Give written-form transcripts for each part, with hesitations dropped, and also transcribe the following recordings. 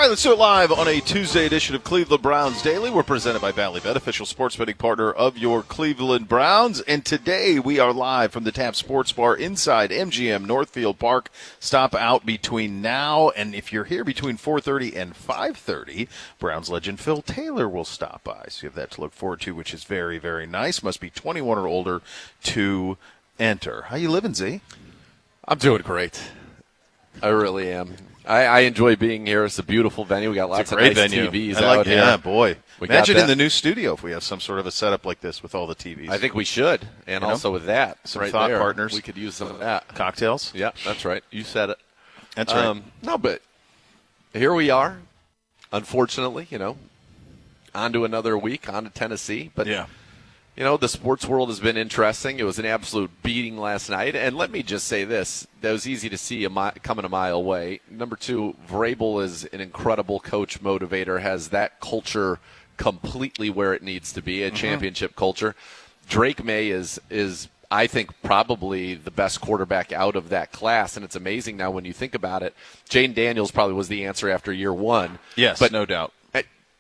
All right, let's do it live on a Tuesday edition of Cleveland Browns Daily. We're presented by Ballybet, official sports betting partner of your Cleveland Browns. And today we are live from the Tap Sports Bar inside MGM Northfield Park. Stop out between now and if you're here between 4:30 and 5:30, Browns legend Phil Taylor will stop by. So you have that to look forward to, which is very, very nice. Must be 21 or older to enter. How you living, Z? I'm doing great. I really am. I enjoy being here. It's a beautiful venue. We got lots of nice venue. TVs out here. Yeah, boy. Imagine in the new studio if we have some sort of a setup like this with all the TVs. I think we should. And also with that, some right thought there, partners. we could use some of that. Cocktails? Yeah, that's right. You said it. That's right. No, but here we are. Unfortunately, on to another week, on to Tennessee. But yeah. The sports world has been interesting. It was an absolute beating last night. And let me just say this. That was easy to see coming a mile away. Number two, Vrabel is an incredible coach, motivator, has that culture completely where it needs to be, a championship culture. Drake May is I think, probably the best quarterback out of that class. And it's amazing now when you think about it. Jaden Daniels probably was the answer after year one. Yes, but no doubt.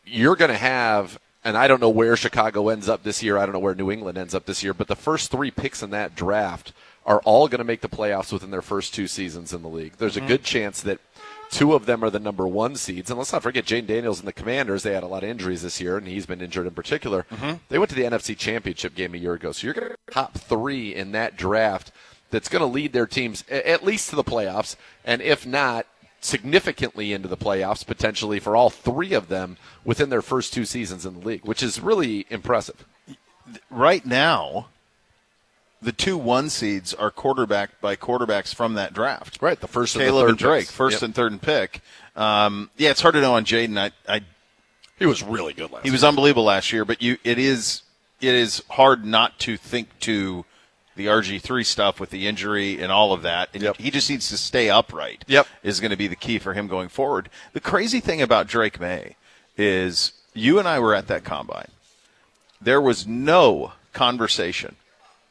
You're going to have – and I don't know where Chicago ends up this year. I don't know where New England ends up this year. But the first three picks in that draft are all going to make the playoffs within their first two seasons in the league. There's a good chance that two of them are the number one seeds. And let's not forget Jaden Daniels and the Commanders. They had a lot of injuries this year, and he's been injured in particular. They went to the NFC Championship game a year ago. So you're going to top three in that draft that's going to lead their teams at least to the playoffs, and if not, significantly into the playoffs, potentially for all three of them within their first two seasons in the league, which is really impressive. Right now, the 2 1 seeds are quarterbacked by quarterbacks from that draft. Right, the first Caleb and the third and Drake, picks. first and third and pick. It's hard to know on Jaden. He was really good last year. He was unbelievable last year, but it is hard not to think to the RG3 stuff with the injury and all of that. And he just needs to stay upright is going to be the key for him going forward. The crazy thing about Drake May is you and I were at that combine. There was no conversation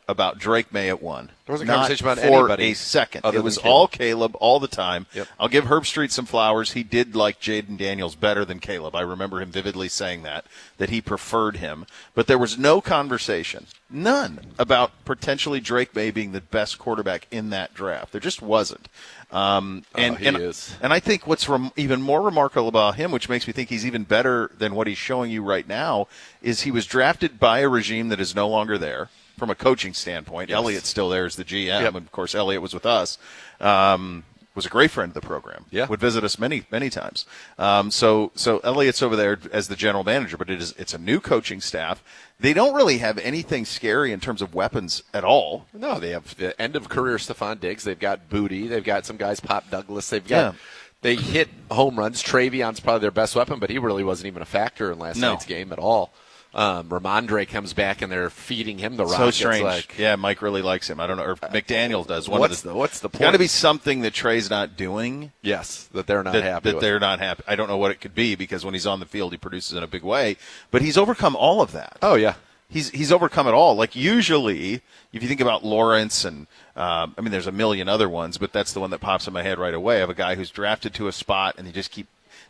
about Drake May at 1. There wasn't a conversation about for anybody a second. It was all Caleb all the time. Yep. I'll give Herb Street some flowers. He did like Jaden Daniels better than Caleb. I remember him vividly saying that he preferred him. But there was no conversation, none, about potentially Drake May being the best quarterback in that draft. There just wasn't. He is. And I think what's even more remarkable about him, which makes me think he's even better than what he's showing you right now, is he was drafted by a regime that is no longer there. From a coaching standpoint, Elliott's still there as the GM, and of course Elliott was with us. Was a great friend of the program. Would visit us many times. So Elliott's over there as the general manager, but it's a new coaching staff. They don't really have anything scary in terms of weapons at all. No, they have the end of career Stephon Diggs. They've got Booty. They've got some guys, Pop Douglas. They've got. They hit home runs. Trayvion's probably their best weapon, but he really wasn't even a factor in last night's game at all. Ramondre comes back and they're feeding him the rock. So strange. Mike really likes him. I don't know, or McDaniel does. What's the point? Got to be something that Trey's not doing. Yes, that they're not happy with. They're not happy. I don't know what it could be because when he's on the field, he produces in a big way. But he's overcome all of that. Oh yeah, he's overcome it all. Like usually, if you think about Lawrence and there's a million other ones, but that's the one that pops in my head right away. Of a guy who's drafted to a spot and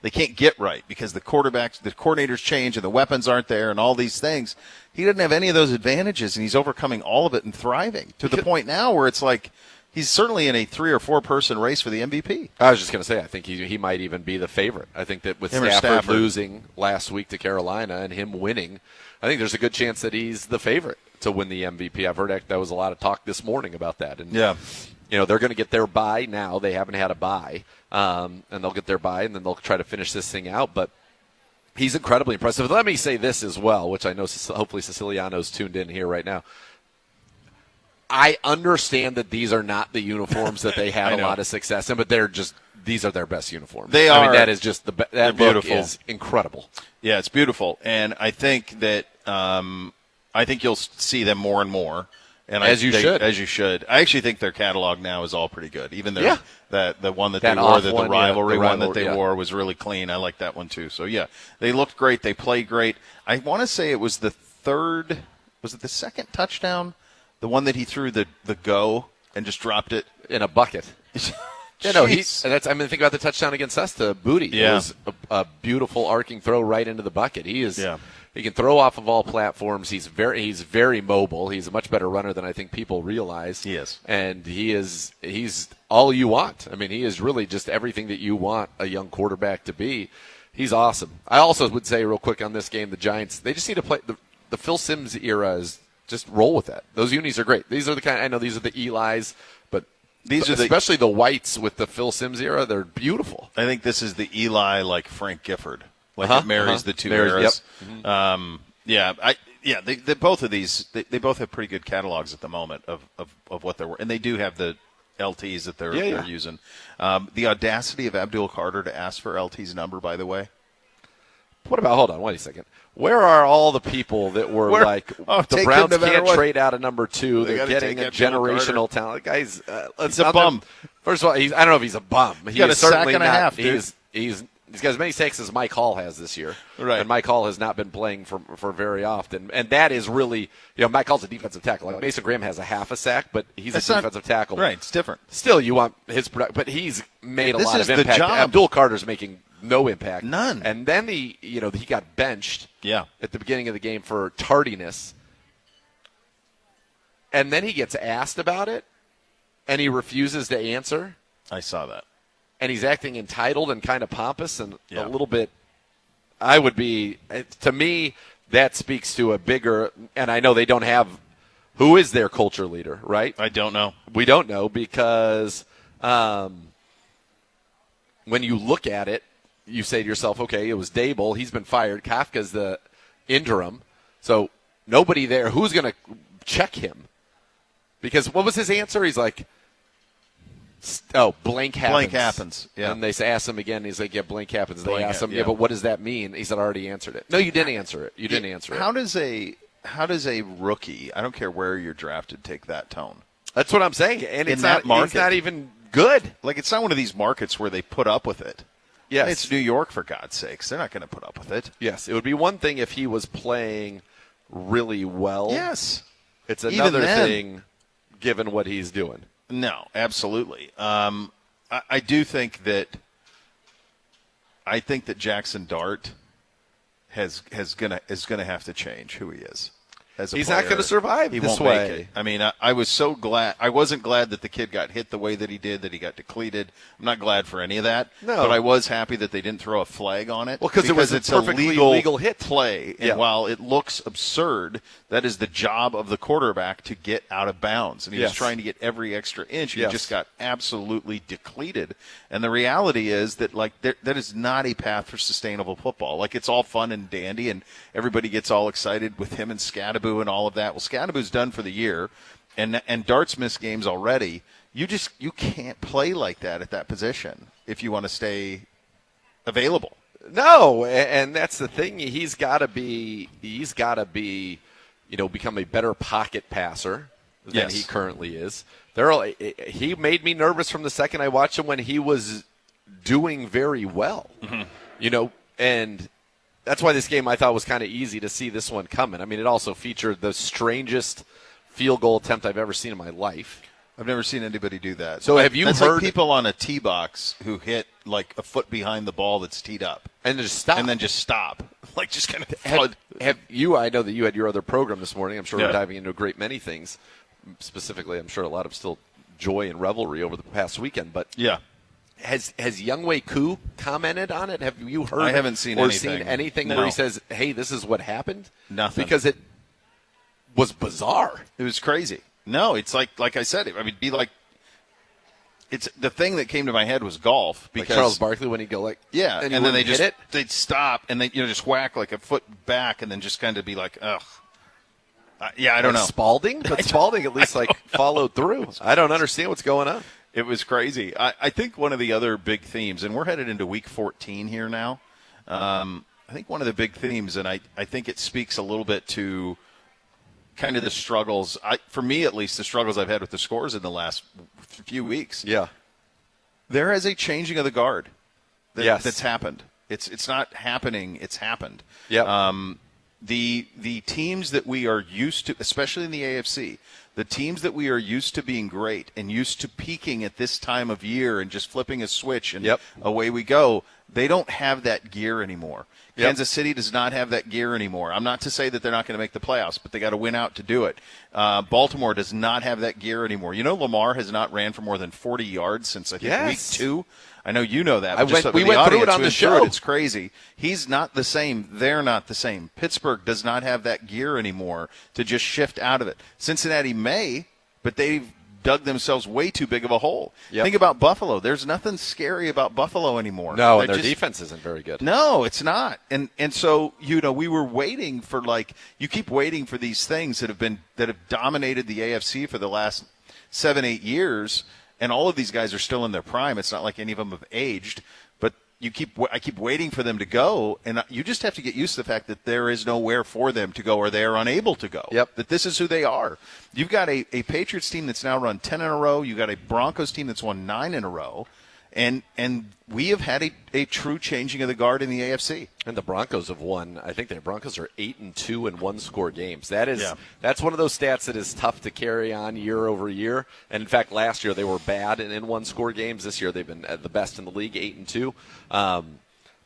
they can't get right because the coordinators change and the weapons aren't there and all these things. He doesn't have any of those advantages, and he's overcoming all of it and thriving to the point now where it's like he's certainly in a 3 or 4 person race for the MVP. I was just going to say, I think he might even be the favorite. I think that with Stafford losing last week to Carolina and him winning, I think there's a good chance that he's the favorite to win the MVP. I've heard that was a lot of talk this morning about that. And they're going to get their bye now. They haven't had a bye. And they'll get their bye, and then they'll try to finish this thing out. But he's incredibly impressive. Let me say this as well, which I know hopefully Siciliano's tuned in here right now. I understand that these are not the uniforms that they had a lot of success in, but these are their best uniforms. They are. I mean, that is just that look is incredible. Yeah, it's beautiful. And I think that you'll see them more and more. And as you should. I actually think their catalog now is all pretty good. Even the one that they wore, the rivalry one that they wore was really clean. I like that one too. So they looked great. They played great. I want to say it was the second touchdown, the one that he threw the go and just dropped it in a bucket. Yeah, no, Jeez. think about the touchdown against us to Booty. Yeah. It was a beautiful arcing throw right into the bucket. He is. Yeah. He can throw off of all platforms. He's very mobile. He's a much better runner than I think people realize. He is. And he's all you want. I mean, he is really just everything that you want a young quarterback to be. He's awesome. I also would say real quick on this game, the Giants, they just need to play the Phil Simms era is just roll with that. Those unis are great. These are the kind, I know these are the Elis, but especially the whites with the Phil Simms era, they're beautiful. I think this is the Eli like Frank Gifford. It marries the two eras. Yep. They both of these they both have pretty good catalogs at the moment of what they're, and they do have the LTs that they're using. The audacity of Abdul Carter to ask for LT's number, by the way. Hold on, wait a second. Where are all the people that were the Browns can't trade out of number 2? They're getting a generational talent. Guys, he's a bum. First of all, I don't know if he's a bum. He's got a sack and a half, dude. He's got as many sacks as Mike Hall has this year. Right. And Mike Hall has not been playing for very often. And that is really, Mike Hall's a defensive tackle. Like Mason Graham has a half a sack, but he's a defensive tackle. Right, it's different. Still, you want his production, but he's made a lot of impact. Job. Abdul Carter's making no impact. None. And then he got benched at the beginning of the game for tardiness. And then he gets asked about it, and he refuses to answer. I saw that. And he's acting entitled and kind of pompous and a little bit. To me, that speaks to a bigger, and I know they don't have, who is their culture leader, right? I don't know. We don't know because when you look at it, you say to yourself, okay, it was Dable. He's been fired. Kafka's the interim. So nobody there. Who's going to check him? Because what was his answer? He's like, blank happens. Blank happens, yeah. And they ask him again. He's like, blank happens. They ask him, yeah, but what does that mean? He said, I already answered it. No, you didn't answer it. You didn't answer it. How does a rookie, I don't care where you're drafted, take that tone? That's what I'm saying. And it's not even good. Like, it's not one of these markets where they put up with it. Yes. It's New York, for God's sakes. They're not going to put up with it. Yes. It would be one thing if he was playing really well. Yes. It's another thing given what he's doing. No, absolutely. I do think that Jackson Dart is gonna have to change who he is. He's not going to survive this way. Make it. I mean, I was so glad. I wasn't glad that the kid got hit the way that he did, that he got depleted. I'm not glad for any of that. No. But I was happy that they didn't throw a flag on it. Well, because it's a perfectly legal hit play. And while it looks absurd, that is the job of the quarterback to get out of bounds. And he was trying to get every extra inch. He just got absolutely depleted. And the reality is that, that is not a path for sustainable football. Like, it's all fun and dandy, and everybody gets all excited with him and Scadaboo and all of that. Well, Scadaboo's done for the year, and Dart's missed games already. You can't play like that at that position if you want to stay available. No, and that's the thing. He's got to be, become a better pocket passer than he currently is. He made me nervous from the second I watched him when he was doing very well. Mm-hmm. And that's why this game I thought was kind of easy to see this one coming. I mean, it also featured the strangest field goal attempt I've ever seen in my life. I've never seen anybody do that. So have you that's heard like people on a tee box who hit like a foot behind the ball that's teed up and just stop, and then just stop, like just kind of. Have you? I know that you had your other program this morning. I'm sure we're diving into a great many things. Specifically, I'm sure a lot of still joy and revelry over the past weekend. But Has Younghoe Koo commented on it? Have you heard? I haven't seen anything. Where he says, "Hey, this is what happened." Nothing, because it was bizarre. It was crazy. No, it's like I said. I mean, it'd be like it's the thing that came to my head was golf because like Charles Barkley when he'd go and then they'd stop and they just whack like a foot back and then just kind of be like ugh. I don't know. Spalding, but Spalding at least followed through. I don't understand what's going on. It was crazy. I think one of the other big themes, and we're headed into week 14 here now. I think one of the big themes, and I think it speaks a little bit to kind of the struggles, for me at least, the struggles I've had with the scores in the last few weeks. Yeah. There is a changing of the guard that's happened. It's not happening, it's happened. Yeah. the teams that we are used to, especially in the AFC, the teams that we are used to being great and used to peaking at this time of year and just flipping a switch and away we go, they don't have that gear anymore. Kansas City does not have that gear anymore. I'm not to say that they're not going to make the playoffs, but they got to win out to do it. Baltimore does not have that gear anymore. You know, Lamar has not ran for more than 40 yards since, I think, week 2. I know you know that. We went through it on the show. It's crazy. He's not the same. They're not the same. Pittsburgh does not have that gear anymore to just shift out of it. Cincinnati may, but they've dug themselves way too big of a hole. Think about Buffalo. There's nothing scary about Buffalo anymore. No, and their defense isn't very good. No, it's not. And so, you know, we were waiting for, like, you keep waiting for these things that have dominated the AFC for the last 7-8 years. And all of these guys are still in their prime. It's not like any of them have aged, but I keep waiting for them to go, and you just have to get used to the fact that there is nowhere for them to go, or they are unable to go. That this is who they are. You've got a Patriots team that's now run 10 in a row. You've got a Broncos team that's won 9 in a row. And we have had a true changing of the guard in the AFC. And the Broncos have won. I think the Broncos are 8-2 in one-score games. That's one of those stats that is tough to carry on year over year. And in fact, last year they were bad in one-score games. This year they've been the best in the league, 8-2.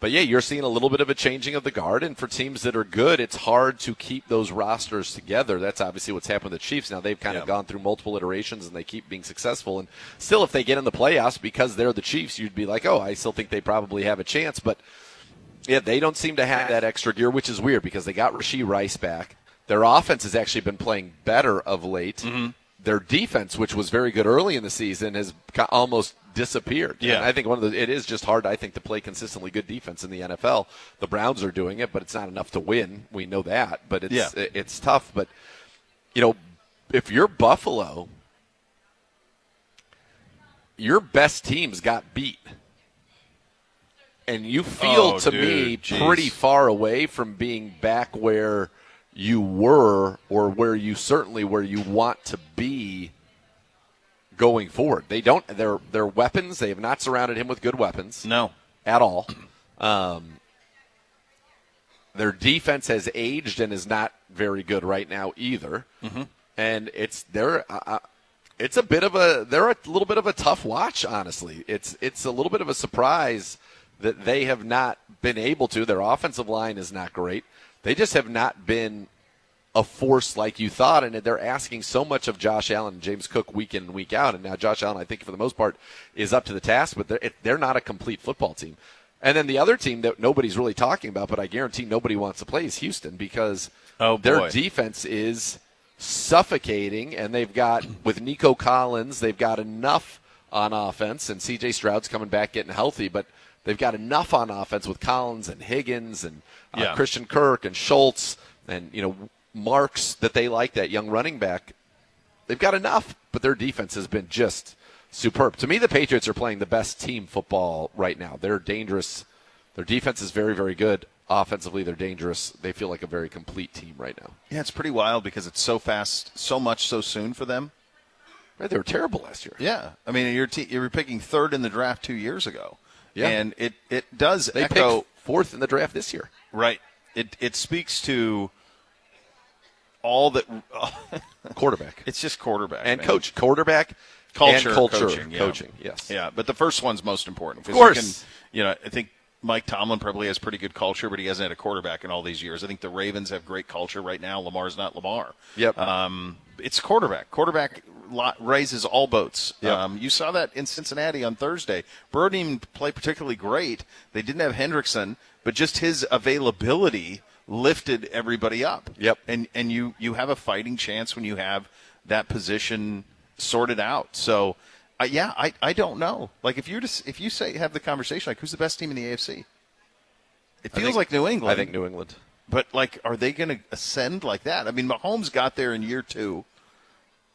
But yeah, you're seeing a little bit of a changing of the guard, and for teams that are good, it's hard to keep those rosters together. That's obviously what's happened with the Chiefs. Now they've kind of gone through multiple iterations, and they keep being successful. And still, if they get in the playoffs because they're the Chiefs, you'd be like, oh, I still think they probably have a chance. But yeah, they don't seem to have that extra gear, which is weird because they got Rashee Rice back. Their offense has actually been playing better of late. Mm-hmm. Their defense, which was very good early in the season, has almost disappeared. Yeah. And I think it is just hard, I think, to play consistently good defense in the NFL. The Browns are doing it, but it's not enough to win. We know that, but it's tough. But, you know, if you're Buffalo, your best teams got beat. And you feel, me, pretty far away from being back where you were, or where you want to be going forward. They don't. Their weapons. They have not surrounded him with good weapons. No, at all. Their defense has aged and is not very good right now either. Mm-hmm. And they're a little bit of a tough watch. Honestly, it's a little bit of a surprise that they have not been able to. Their offensive line is not great. They just have not been a force like you thought, and they're asking so much of Josh Allen and James Cook week in and week out. And now Josh Allen, I think, for the most part, is up to the task, but they're not a complete football team. And then the other team that nobody's really talking about, but I guarantee nobody wants to play, is Houston, because their defense is suffocating, and they've got, with Nico Collins, they've got enough on offense, and C.J. Stroud's coming back getting healthy, but they've got enough on offense with Collins and Higgins and Christian Kirk and Schultz and, you know, Marks, that they like, that young running back. They've got enough, but their defense has been just superb. To me, the Patriots are playing the best team football right now. They're dangerous. Their defense is very, very good. Offensively, they're dangerous. They feel like a very complete team right now. Yeah, it's pretty wild because it's so fast, so much so soon for them. Right, they were terrible last year. Yeah. I mean, you were picking third in the draft 2 years ago. Yeah. And it does they echo. Picked fourth in the draft this year. Right. It speaks to all that. Quarterback. It's just quarterback. And coach. Quarterback. Culture. And culture. Coaching, yes. Yeah, but the first one's most important. Of course. I think Mike Tomlin probably has pretty good culture, but he hasn't had a quarterback in all these years. I think the Ravens have great culture right now. Lamar's not Lamar. Yep. It's quarterback. Quarterback raises all boats. Yep. You saw that in Cincinnati on Thursday. Burrow didn't even play particularly great. They didn't have Hendrickson, but just his availability lifted everybody up. Yep. And you have a fighting chance when you have that position sorted out. So, I don't know. Like, if you have the conversation, like, who's the best team in the AFC? It feels like New England. I think New England. But, like, are they going to ascend like that? I mean, Mahomes got there in year 2.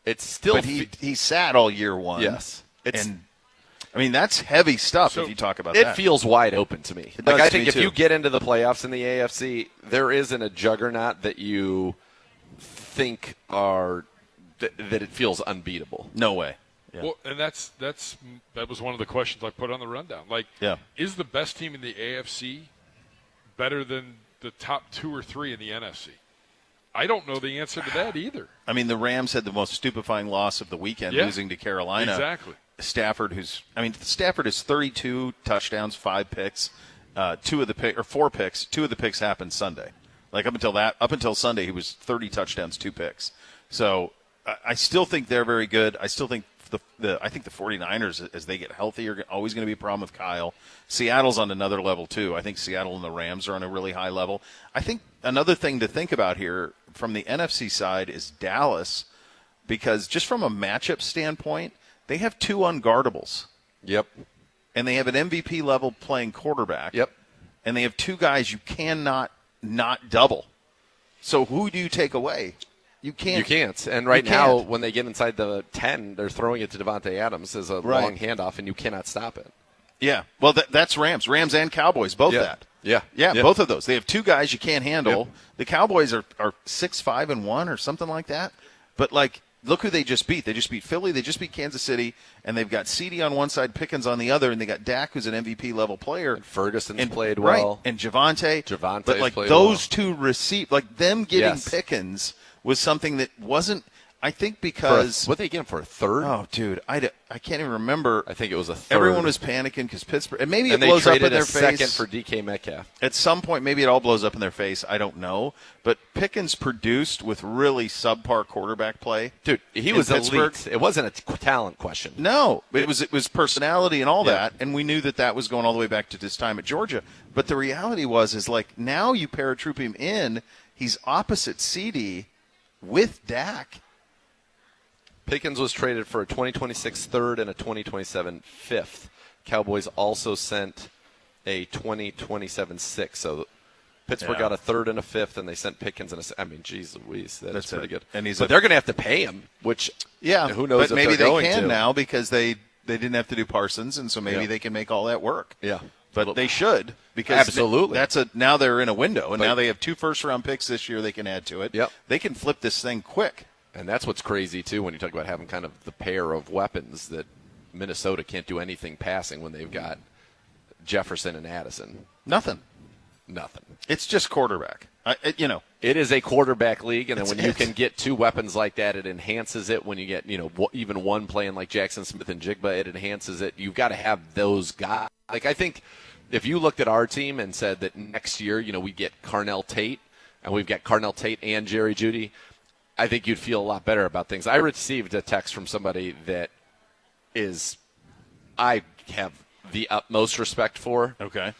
It's still, but he sat all year 1. Yes. I mean, that's heavy stuff if you talk about that. It feels wide open to me. Like, I think if you get into the playoffs in the AFC, there isn't a juggernaut that you think that it feels unbeatable. No way. Yeah. Well, and that was one of the questions I put on the rundown. Like, is the best team in the AFC better than the top 2 or 3 in the NFC? I don't know the answer to that either. I mean, the Rams had the most stupefying loss of the weekend, Yeah. losing to Carolina. Exactly. Stafford has 32 touchdowns, 5 picks, 4 picks. 2 of the picks happened Sunday. Like up until Sunday, he was 30 touchdowns, 2 picks. So I still think they're very good. I still think I think the 49ers, as they get healthy, are always going to be a problem with Kyle. Seattle's on another level, too. I think Seattle and the Rams are on a really high level. I think another thing to think about here from the NFC side is Dallas, because just from a matchup standpoint, they have 2 unguardables. Yep. And they have an MVP level playing quarterback. Yep. And they have 2 guys you cannot not double. So who do you take away? You can't. You can't. And right you now, can't. when they get inside the 10, they're throwing it to Devontae Adams as a Right. long handoff, and you cannot stop it. Yeah. Well, that's Rams. Rams and Cowboys, both Yeah. that. Yeah. Yeah, Yeah. both of those. They have 2 guys you can't handle. Yep. The Cowboys are 6-5-1 or something like that. But, like, look who they just beat. They just beat Philly. They just beat Kansas City. And they've got CD on one side, Pickens on the other. And they got Dak, who's an MVP-level player. And Ferguson's played right, well. and Javonte. Javonte's But, like, played those well. 2 receive, like, them getting Yes. Pickens was something that wasn't, I think, For because. what they get him for a third? Oh, dude, I can't even remember. I think it was a third. Everyone was panicking because Pittsburgh, and maybe and it they blows up in traded their a face. second for DK Metcalf. At some point, maybe it all blows up in their face. I don't know. But Pickens produced with really subpar quarterback play. Dude, he in was Pittsburgh. elite. It wasn't a talent question. No, it was personality and all Yeah. that, and we knew that was going all the way back to his time at Georgia. But the reality is like now you paratroop him in, he's opposite CD with Dak. Pickens was traded for a 2026 third and a 2027 fifth. Cowboys also sent a 2027 sixth. So Pittsburgh Yeah. got a third and a fifth, and they sent Pickens and a. I mean, geez Louise, that's pretty it. good. And he's but a- they're going to have to pay him, which Yeah, who knows but if maybe they're they going can to. now because they didn't have to do Parsons, and so maybe Yeah. they can make all that work. Yeah. But they should because Absolutely. now they're in a window, and But- now they have 2 first-round picks this year they can add to it. Yep. They can flip this thing quick. And that's what's crazy, too, when you talk about having kind of the pair of weapons that Minnesota can't do anything passing when they've got Jefferson and Addison. Nothing. Nothing. It's just quarterback. It is a quarterback league, and then That's when you it. can get 2 weapons like that, it enhances it. When you get, even one playing like Jackson Smith and Jigba, it enhances it. You've got to have those guys. Like, I think if you looked at our team and said that next year, we get Carnell Tate, and we've got Carnell Tate and Jerry Jeudy, I think you'd feel a lot better about things. I received a text from somebody that I have the utmost respect for, Okay.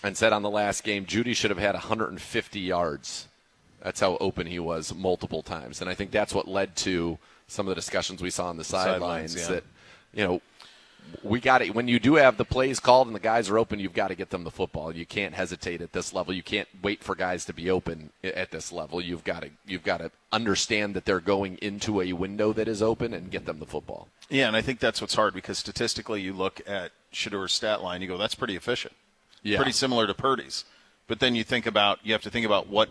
and said on the last game, Jeudy should have had 150 yards. That's how open he was multiple times. And I think that's what led to some of the discussions we saw on the sidelines yeah. that, we got it. When you do have the plays called and the guys are open, you've got to get them the football. You can't hesitate at this level. You can't wait for guys to be open at this level. You've got to understand that they're going into a window that is open and get them the football. Yeah, and I think that's what's hard because statistically you look at Shadour's stat line, you go, that's pretty efficient. Yeah. Pretty similar to Purdy's. But then you have to think about what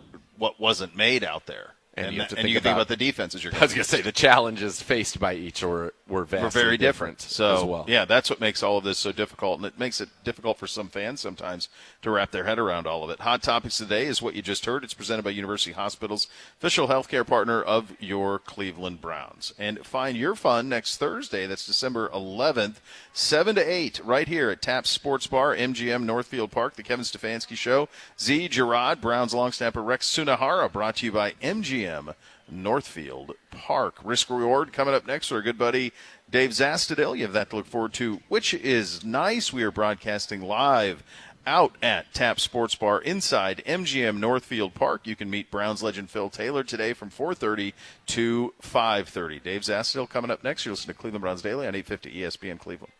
wasn't made out there. And you have to think think about the defenses you're I was going to say the challenges faced by each were vastly very different. So, as well. yeah, that's what makes all of this so difficult, and it makes it difficult for some fans sometimes to wrap their head around all of it. Hot Topics today is what you just heard. It's presented by University Hospitals, official healthcare partner of your Cleveland Browns. And find your fun next Thursday. That's December 11th, 7 to 8, right here at Taps Sports Bar, MGM Northfield Park, the Kevin Stefanski Show. Z. Gerard, Browns long snapper Rex Sunahara, brought to you by MGM Northfield Park. Risk Reward coming up next with our good buddy Dave Zastadil. You have that to look forward to, which is nice. We are broadcasting live out at Tap Sports Bar inside MGM Northfield Park. You can meet Browns legend Phil Taylor today from 4:30 to 5:30. Dave Zastadil coming up next. You're listening to Cleveland Browns Daily on 850 ESPN Cleveland.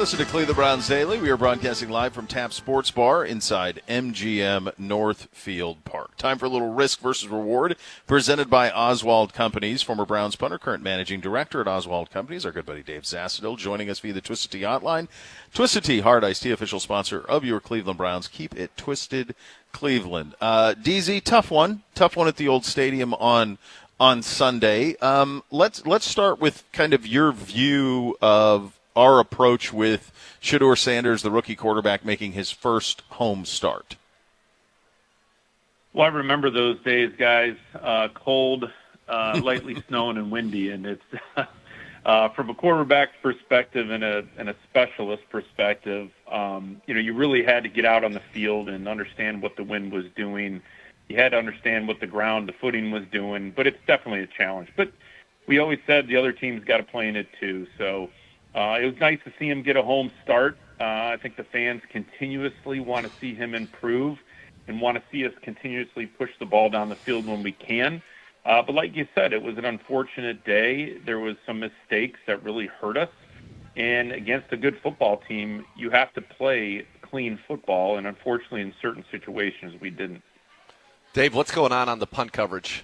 Listen to Cleveland Browns Daily. We are broadcasting live from Tap Sports Bar inside MGM Northfield Park. Time for a little risk versus reward presented by Oswald Companies. Former Browns punter, current managing director at Oswald Companies, our good buddy Dave Zassadil, joining us via the Twisted Tea hotline. Twisted Tea, Hard Iced Tea, official sponsor of your Cleveland Browns. Keep it twisted, Cleveland. DZ, tough one at the old stadium on Sunday. Let's start with kind of your view of our approach with Shedeur Sanders, the rookie quarterback, making his first home start. Well, I remember those days, guys. Cold, lightly snowing and windy, and it's from a quarterback's perspective and a specialist perspective. You really had to get out on the field and understand what the wind was doing. You had to understand what the footing was doing, but it's definitely a challenge. But we always said the other team's got to play in it too. So it was nice to see him get a home start. I think the fans continuously want to see him improve and want to see us continuously push the ball down the field when we can. But like you said, it was an unfortunate day. There was some mistakes that really hurt us. And against a good football team, you have to play clean football, and unfortunately in certain situations we didn't. Dave, what's going on the punt coverage?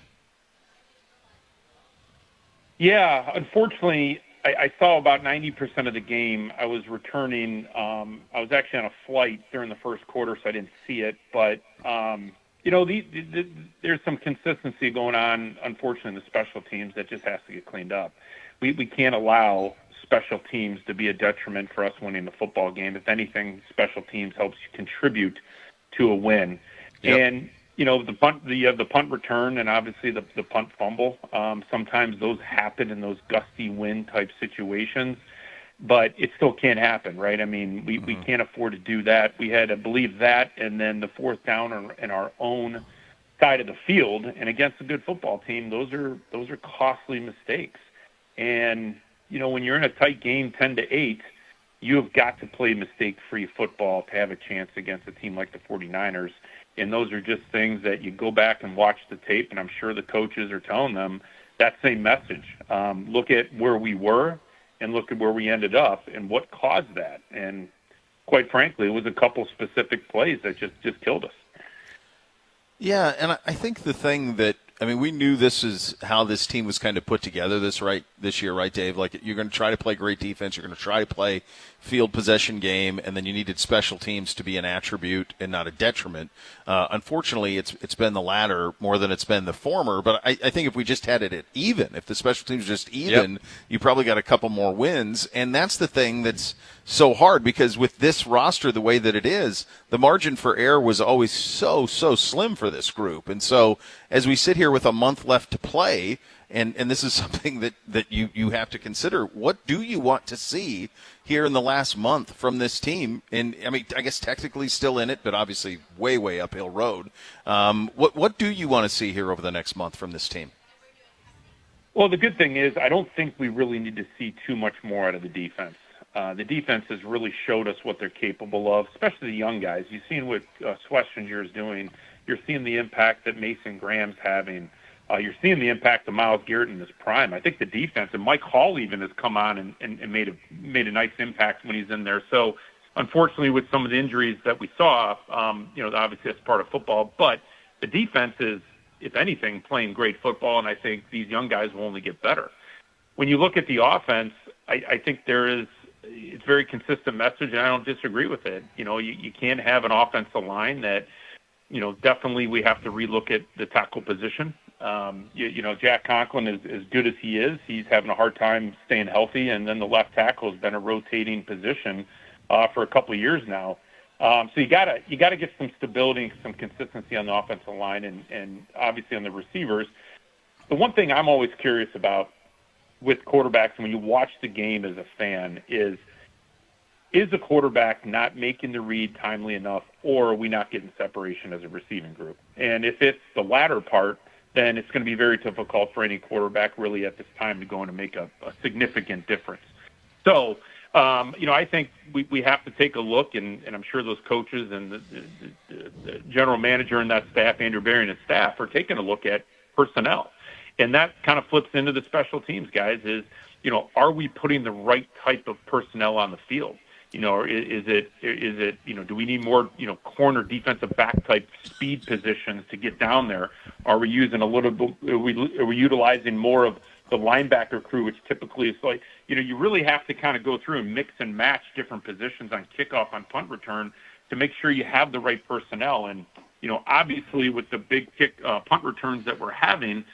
Yeah, unfortunately, I saw about 90% of the game. I was returning. I was actually on a flight during the first quarter, so I didn't see it. But, there's some consistency going on, unfortunately, in the special teams that just has to get cleaned up. We can't allow special teams to be a detriment for us winning the football game. If anything, special teams helps you contribute to a win. Yep. And the punt return and obviously the punt fumble. Sometimes those happen in those gusty wind type situations, but it still can't happen, right? I mean, we can't afford to do that. We had to believe that, and then the fourth down in our own side of the field, and against a good football team, those are costly mistakes. And when you're in a tight game, 10-8. You have got to play mistake-free football to have a chance against a team like the 49ers. And those are just things that you go back and watch the tape, and I'm sure the coaches are telling them that same message. Look at where we were and look at where we ended up and what caused that. And quite frankly, it was a couple specific plays that just killed us. Yeah, and I think the thing that, we knew this is how this team was kind of put together this year, right, Dave? Like, you're going to try to play great defense, you're going to try to play field possession game, and then you needed special teams to be an attribute and not a detriment. Unfortunately, it's been the latter more than it's been the former, but I think if we just had it at even, if the special teams were just even, Yep, you probably got a couple more wins, and that's the thing that's so hard, because with this roster the way that it is, the margin for error was always so slim for this group. And so as we sit here with a month left to play, and this is something that you have to consider, what do you want to see here in the last month from this team? And I guess technically still in it, but obviously way uphill road. What do you want to see here over the next month from this team? Well, the good thing is I don't think we really need to see too much more out of the defense. The defense has really showed us what they're capable of, especially the young guys. You've seen what Schlesinger is doing. You're seeing the impact that Mason Graham's having. You're seeing the impact of Myles Garrett in his prime. I think the defense, and Mike Hall even has come on and made a nice impact when he's in there. So, unfortunately, with some of the injuries that we saw, obviously that's part of football. But the defense is, if anything, playing great football, and I think these young guys will only get better. When you look at the offense, I think it's very consistent message, and I don't disagree with it. You can't have an offensive line that, definitely we have to relook at the tackle position. Jack Conklin, as good as he is, he's having a hard time staying healthy, and then the left tackle has been a rotating position for a couple of years now. So you gotta get some stability, some consistency on the offensive line, and obviously on the receivers. The one thing I'm always curious about with quarterbacks when you watch the game as a fan is the quarterback not making the read timely enough, or are we not getting separation as a receiving group? And if it's the latter part, then it's going to be very difficult for any quarterback really at this time to go in and make a significant difference. So, I think we have to take a look, and I'm sure those coaches and the general manager and that staff, Andrew Berry and his staff, are taking a look at personnel. And that kind of flips into the special teams, guys, is, are we putting the right type of personnel on the field? Or is it do we need more, corner defensive back type speed positions to get down there? Are we using a little bit, are we utilizing more of the linebacker crew, which typically is like, you really have to kind of go through and mix and match different positions on kickoff, on punt return to make sure you have the right personnel. And, obviously with the big punt returns that we're having,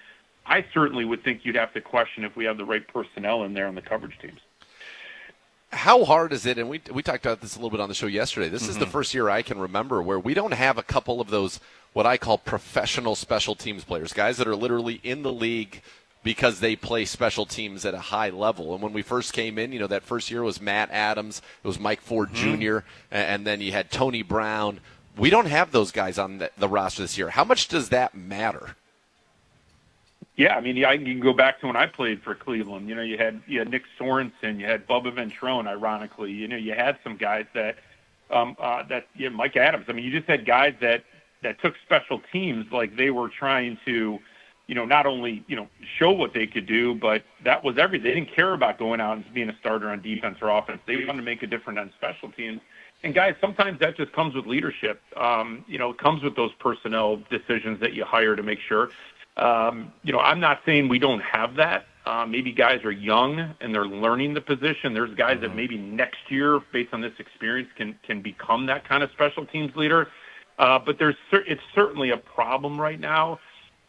I certainly would think you'd have to question if we have the right personnel in there on the coverage teams. How hard is it, and we talked about this a little bit on the show yesterday, this is the first year I can remember where we don't have a couple of those what I call professional special teams players, guys that are literally in the league because they play special teams at a high level. And when we first came in, that first year was Matt Adams, it was Mike Ford Jr., and then you had Tony Brown. We don't have those guys on the roster this year. How much does that matter? Yeah, you can go back to when I played for Cleveland. You had Nick Sorensen, you had Bubba Ventrone. Ironically, you had some guys that Mike Adams. You just had guys that took special teams like they were trying to, not only show what they could do, but that was everything. They didn't care about going out and being a starter on defense or offense. They wanted to make a difference on special teams. And guys, sometimes that just comes with leadership. It comes with those personnel decisions that you hire to make sure. I'm not saying we don't have that. Maybe guys are young and they're learning the position. There's guys that maybe next year, based on this experience, can become that kind of special teams leader. But it's certainly a problem right now.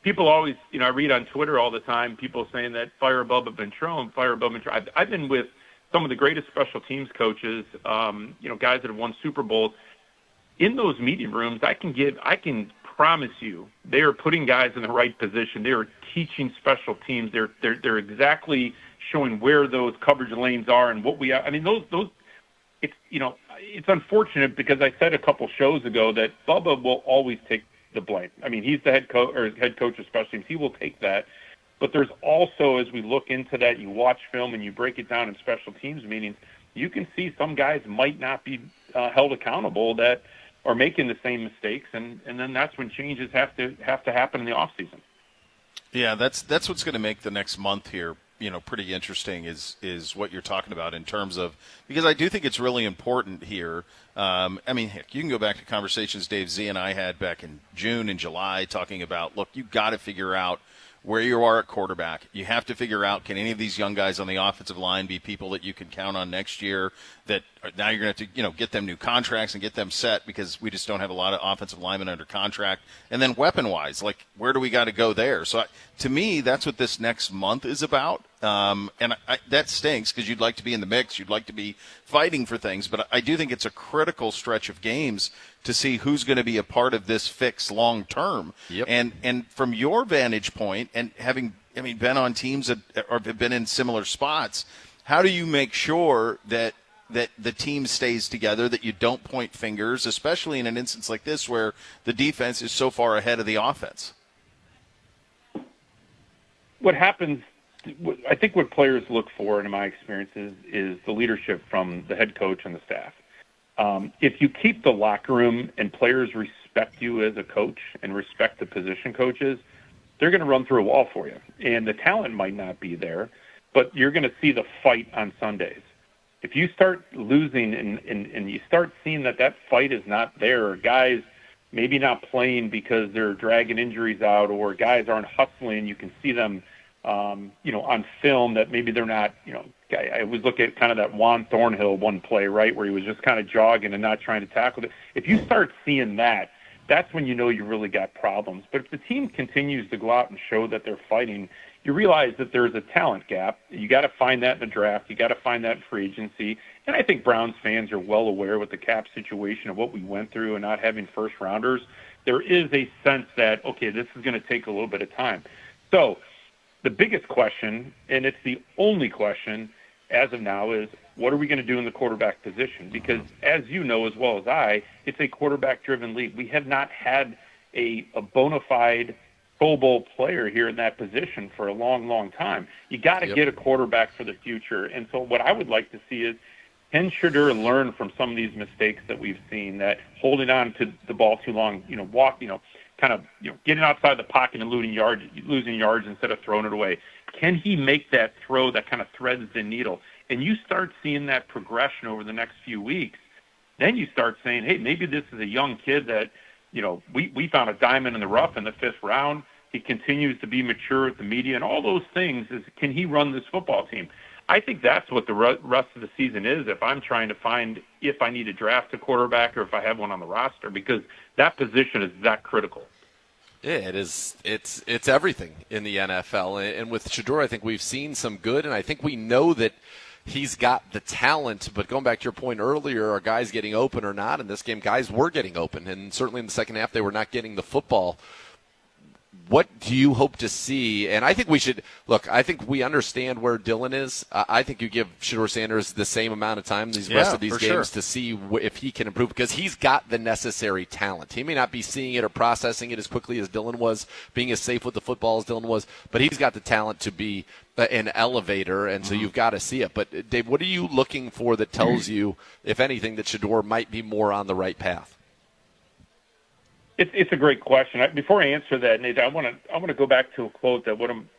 People always, I read on Twitter all the time, people saying that fire Bubba Ventrone. I've been with some of the greatest special teams coaches, guys that have won Super Bowls. In those meeting rooms, I can promise you, they are putting guys in the right position. They are teaching special teams. They're exactly showing where those coverage lanes are and what we are. Those. It's unfortunate because I said a couple shows ago that Bubba will always take the blame. He's the head coach of special teams. He will take that. But there's also, as we look into that, you watch film and you break it down in special teams meetings, you can see some guys might not be held accountable that are making the same mistakes, and then that's when changes have to happen in the off season. Yeah, that's what's going to make the next month here, pretty interesting is what you're talking about in terms of, because I do think it's really important here. Heck, you can go back to conversations Dave Z and I had back in June and July talking about, look, you've got to figure out where you are at quarterback. You have to figure out, can any of these young guys on the offensive line be people that you can count on next year, that now you're going to have to, get them new contracts and get them set, because we just don't have a lot of offensive linemen under contract. And then weapon-wise, like, where do we got to go there? So to me, that's what this next month is about. That stinks because you'd like to be in the mix. You'd like to be fighting for things. But I do think it's a critical stretch of games to see who's going to be a part of this fix long term. Yep. And from your vantage point, and having been on teams that or have been in similar spots, how do you make sure that the team stays together, that you don't point fingers, especially in an instance like this where the defense is so far ahead of the offense? What happens, I think what players look for, in my experience, is the leadership from the head coach and the staff. If you keep the locker room and players respect you as a coach and respect the position coaches, they're going to run through a wall for you. And the talent might not be there, but you're going to see the fight on Sundays. If you start losing and you start seeing that fight is not there, or guys maybe not playing because they're dragging injuries out, or guys aren't hustling, you can see them on film that maybe they're not, I always look at kind of that Juan Thornhill one play, right, where he was just kind of jogging and not trying to tackle it. If you start seeing that, that's when you know you really got problems. But if the team continues to go out and show that they're fighting, you realize that there's a talent gap. You got to find that in the draft. You got to find that in free agency. And I think Browns fans are well aware with the cap situation of what we went through and not having first rounders. There is a sense that, okay, this is going to take a little bit of time. So the biggest question, and it's the only question as of now, is what are we going to do in the quarterback position? Because as you know as well as I, it's a quarterback-driven league. We have not had a bona fide Pro Bowl player here in that position for a long, long time. You got to get a quarterback for the future. And so what I would like to see is, can Shedeur learn from some of these mistakes that we've seen, that holding on to the ball too long, getting outside the pocket and losing yards instead of throwing it away? Can he make that throw that kind of threads the needle? and you start seeing that progression over the next few weeks, then you start saying, hey, maybe this is a young kid that, we found a diamond in the rough in the 5th round. He continues to be mature at the media, and all those things can he run this football team? I think that's what the rest of the season is if I'm trying to find if I need to draft a quarterback or if I have one on the roster, because that position is that critical. Yeah, it is. It's everything in the NFL. And with Shedeur, I think we've seen some good, and I think we know that he's got the talent. But going back to your point earlier, are guys getting open or not? In this game, guys were getting open, and certainly in the second half, they were not getting the football. What do you hope to see? And I think we should look. I think we understand where Dylan is. I think you give Shedeur Sanders the same amount of time these rest of these games to see if he can improve, because he's got the necessary talent. He may not be seeing it or processing it as quickly as Dylan was, being as safe with the football as Dylan was, but he's got the talent to be an elevator, and so you've got to see it. But Dave, what are you looking for that tells you, if anything, that Shedeur might be more on the right path? It's a great question. Before I answer that, Nate, I want to go back to a quote that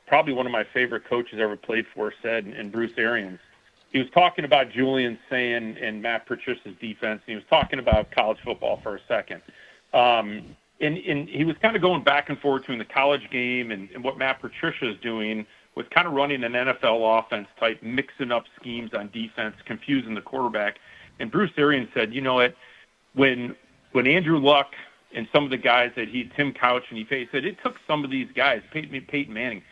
probably one of my favorite coaches ever played for said, and Bruce Arians. He was talking about Julian Sayin and Matt Patricia's defense, and he was talking about college football for a second. And he was kind of going back and forth between the college game and what Matt Patricia is doing with kind of running an NFL offense type, mixing up schemes on defense, confusing the quarterback. And Bruce Arians said, you know what, when Andrew Luck and some of the guys that Tim Couch and he faced, it took some of these guys, Peyton Manning,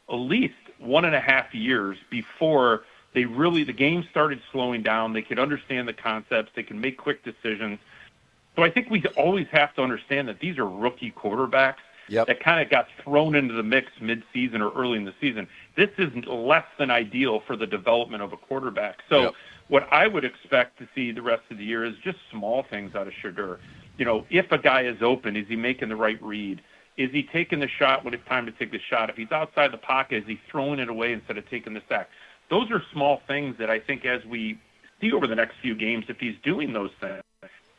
at least 1.5 years before the game started slowing down. They could understand the concepts. They can make quick decisions. So I think we always have to understand that these are rookie quarterbacks that kind of got thrown into the mix mid-season or early in the season. This is less than ideal for the development of a quarterback. So what I would expect to see the rest of the year is just small things out of Shedeur. If a guy is open, is he making the right read? Is he taking the shot when it's time to take the shot? If he's outside the pocket, is he throwing it away instead of taking the sack? Those are small things that I think as we see over the next few games, if he's doing those things,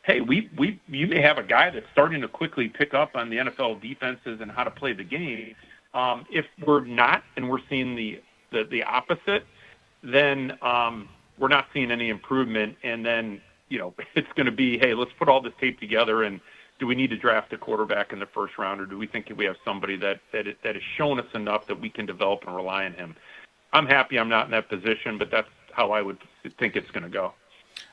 hey, you may have a guy that's starting to quickly pick up on the NFL defenses and how to play the game. If we're not, and we're seeing the opposite, then we're not seeing any improvement. And then, it's going to be, hey, let's put all this tape together, and do we need to draft a quarterback in the first round, or do we think we have somebody that has shown us enough that we can develop and rely on him? I'm happy I'm not in that position, but that's how I would think it's going to go.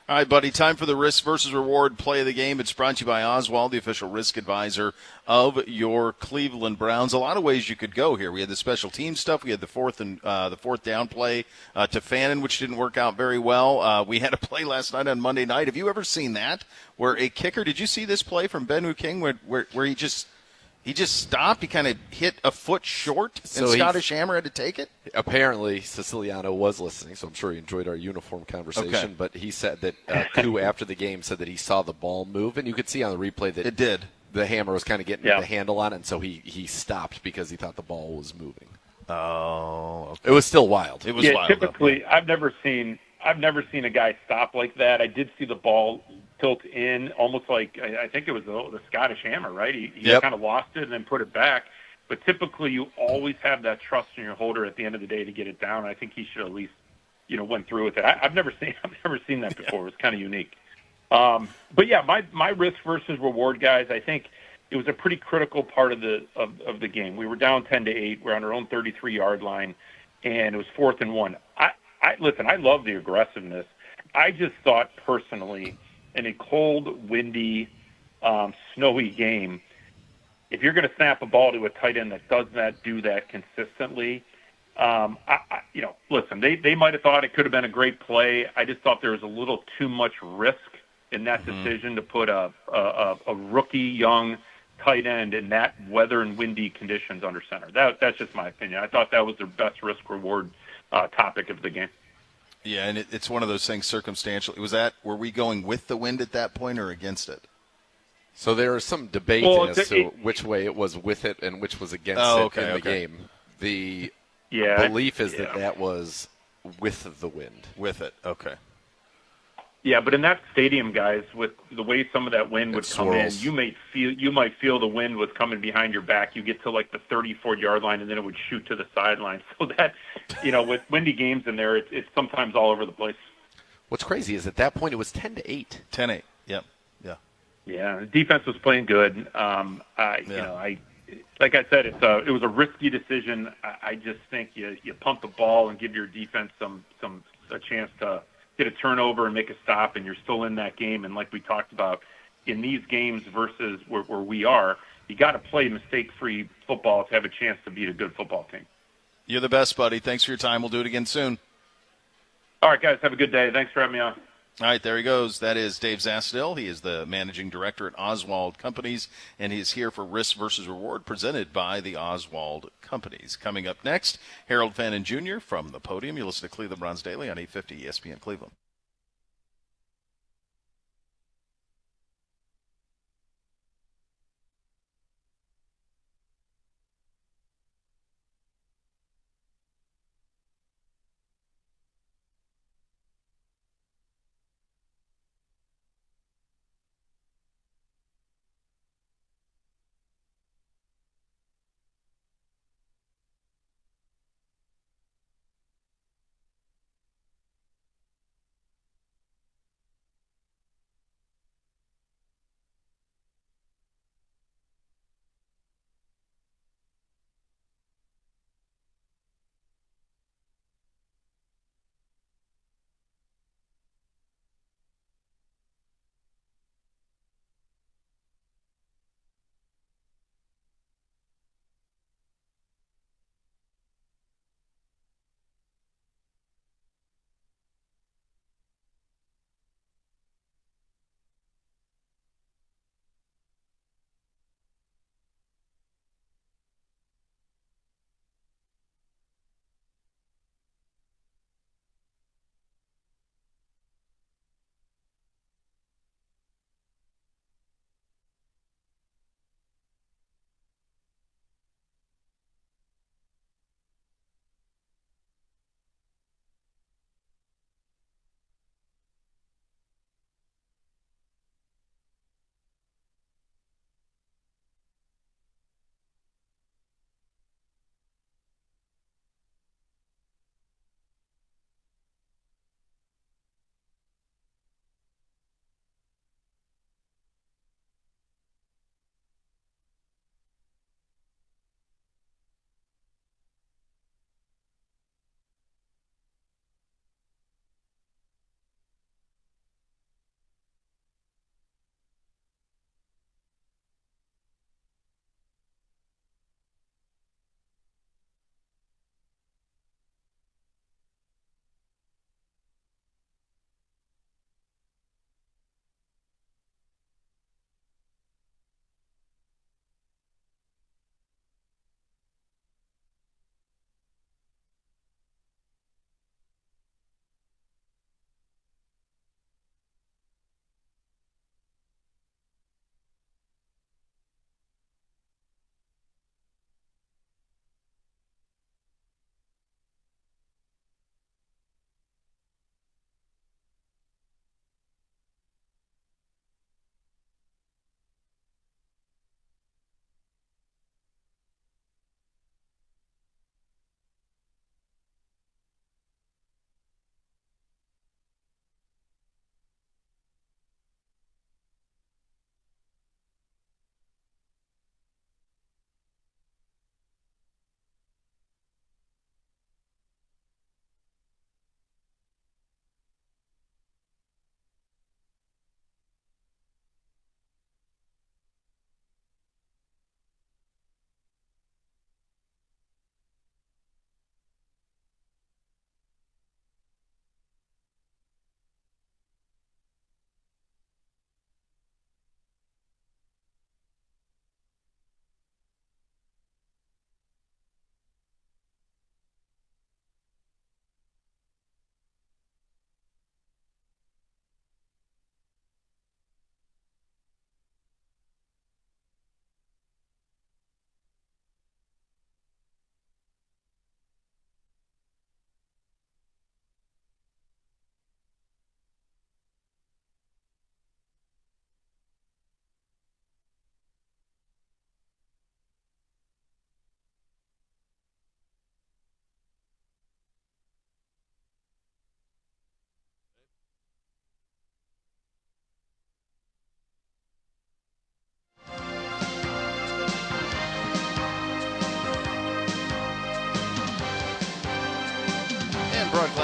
All right, buddy, time for the risk versus reward play of the game. It's brought to you by Oswald, the official risk advisor of your Cleveland Browns. A lot of ways you could go here. We had the special team stuff. We had the fourth down play to Fannin, which didn't work out very well. We had a play last night on Monday night. Have you ever seen that where a kicker – did you see this play from Ben King where he just – he just stopped. He kind of hit a foot short, and Scottish Hammer had to take it? Apparently, Siciliano was listening, so I'm sure he enjoyed our uniform conversation. Okay. But he said that Koo, after the game, said that he saw the ball move, and you could see on the replay that it did. The Hammer was kind of getting the handle on it, and so he stopped because he thought the ball was moving. Oh, okay. It was still wild. It was wild. Typically, I've never seen a guy stop like that. I did see the ball tilt in, almost like I think it was the Scottish Hammer, right? He kind of lost it and then put it back. But typically, you always have that trust in your holder at the end of the day to get it down. I think he should at least, went through with it. I've never seen that before. It was kind of unique. But yeah, my risk versus reward, guys. I think it was a pretty critical part of the game. We were down 10-8. We're on our own 33-yard line, and it was 4th and 1. Listen, I love the aggressiveness. I just thought personally, in a cold, windy, snowy game, if you're going to snap a ball to a tight end that does not do that consistently, listen, they might have thought it could have been a great play. I just thought there was a little too much risk in that decision to put a rookie, young tight end in that weather and windy conditions under center. That's just my opinion. I thought that was their best risk-reward topic of the game. Yeah, and it's one of those things circumstantial. Were we going with the wind at that point or against it? So there is some debate as to which way it was with it and which was against it in the game. The belief is that was with the wind. With it, okay. Yeah, but in that stadium, guys, with the way some of that wind would come in, swirls. you might feel the wind was coming behind your back. You get to like the 34-yard line, and then it would shoot to the sideline. So that, with windy games in there, it's sometimes all over the place. What's crazy is at that point it was 10-8. 10-8. Yep. Yeah. Yeah, the defense was playing good. Like I said, it was a risky decision. I just think you pump the ball and give your defense a chance to get a turnover and make a stop, and you're still in that game. And like we talked about, in these games versus where we are, you got to play mistake-free football to have a chance to beat a good football team. You're the best, buddy. Thanks for your time. We'll do it again soon. All right, guys, have a good day. Thanks for having me on. All right, there he goes. That is Dave Zasdale. He is the managing director at Oswald Companies, and he's here for Risk versus Reward, presented by the Oswald Companies. Coming up next, Harold Fannin Jr. from the podium. You listen to Cleveland Browns Daily on 850 ESPN Cleveland.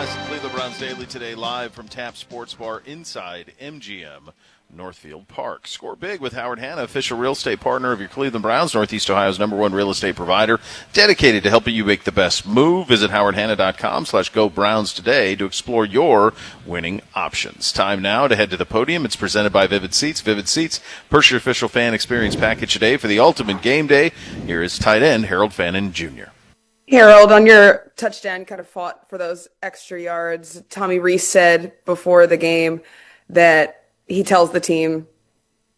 Classic Cleveland Browns Daily today, live from Tap Sports Bar inside MGM Northfield Park. Score big with Howard Hanna, official real estate partner of your Cleveland Browns, Northeast Ohio's #1 real estate provider, dedicated to helping you make the best move. Visit howardhanna.com/GoBrowns today to explore your winning options. Time now to head to the podium. It's presented by Vivid Seats. Vivid Seats, purchase your official fan experience package today for the ultimate game day. Here is tight end Harold Fannin Jr. Harold, on your touchdown, kind of fought for those extra yards. Tommy Rees said before the game that he tells the team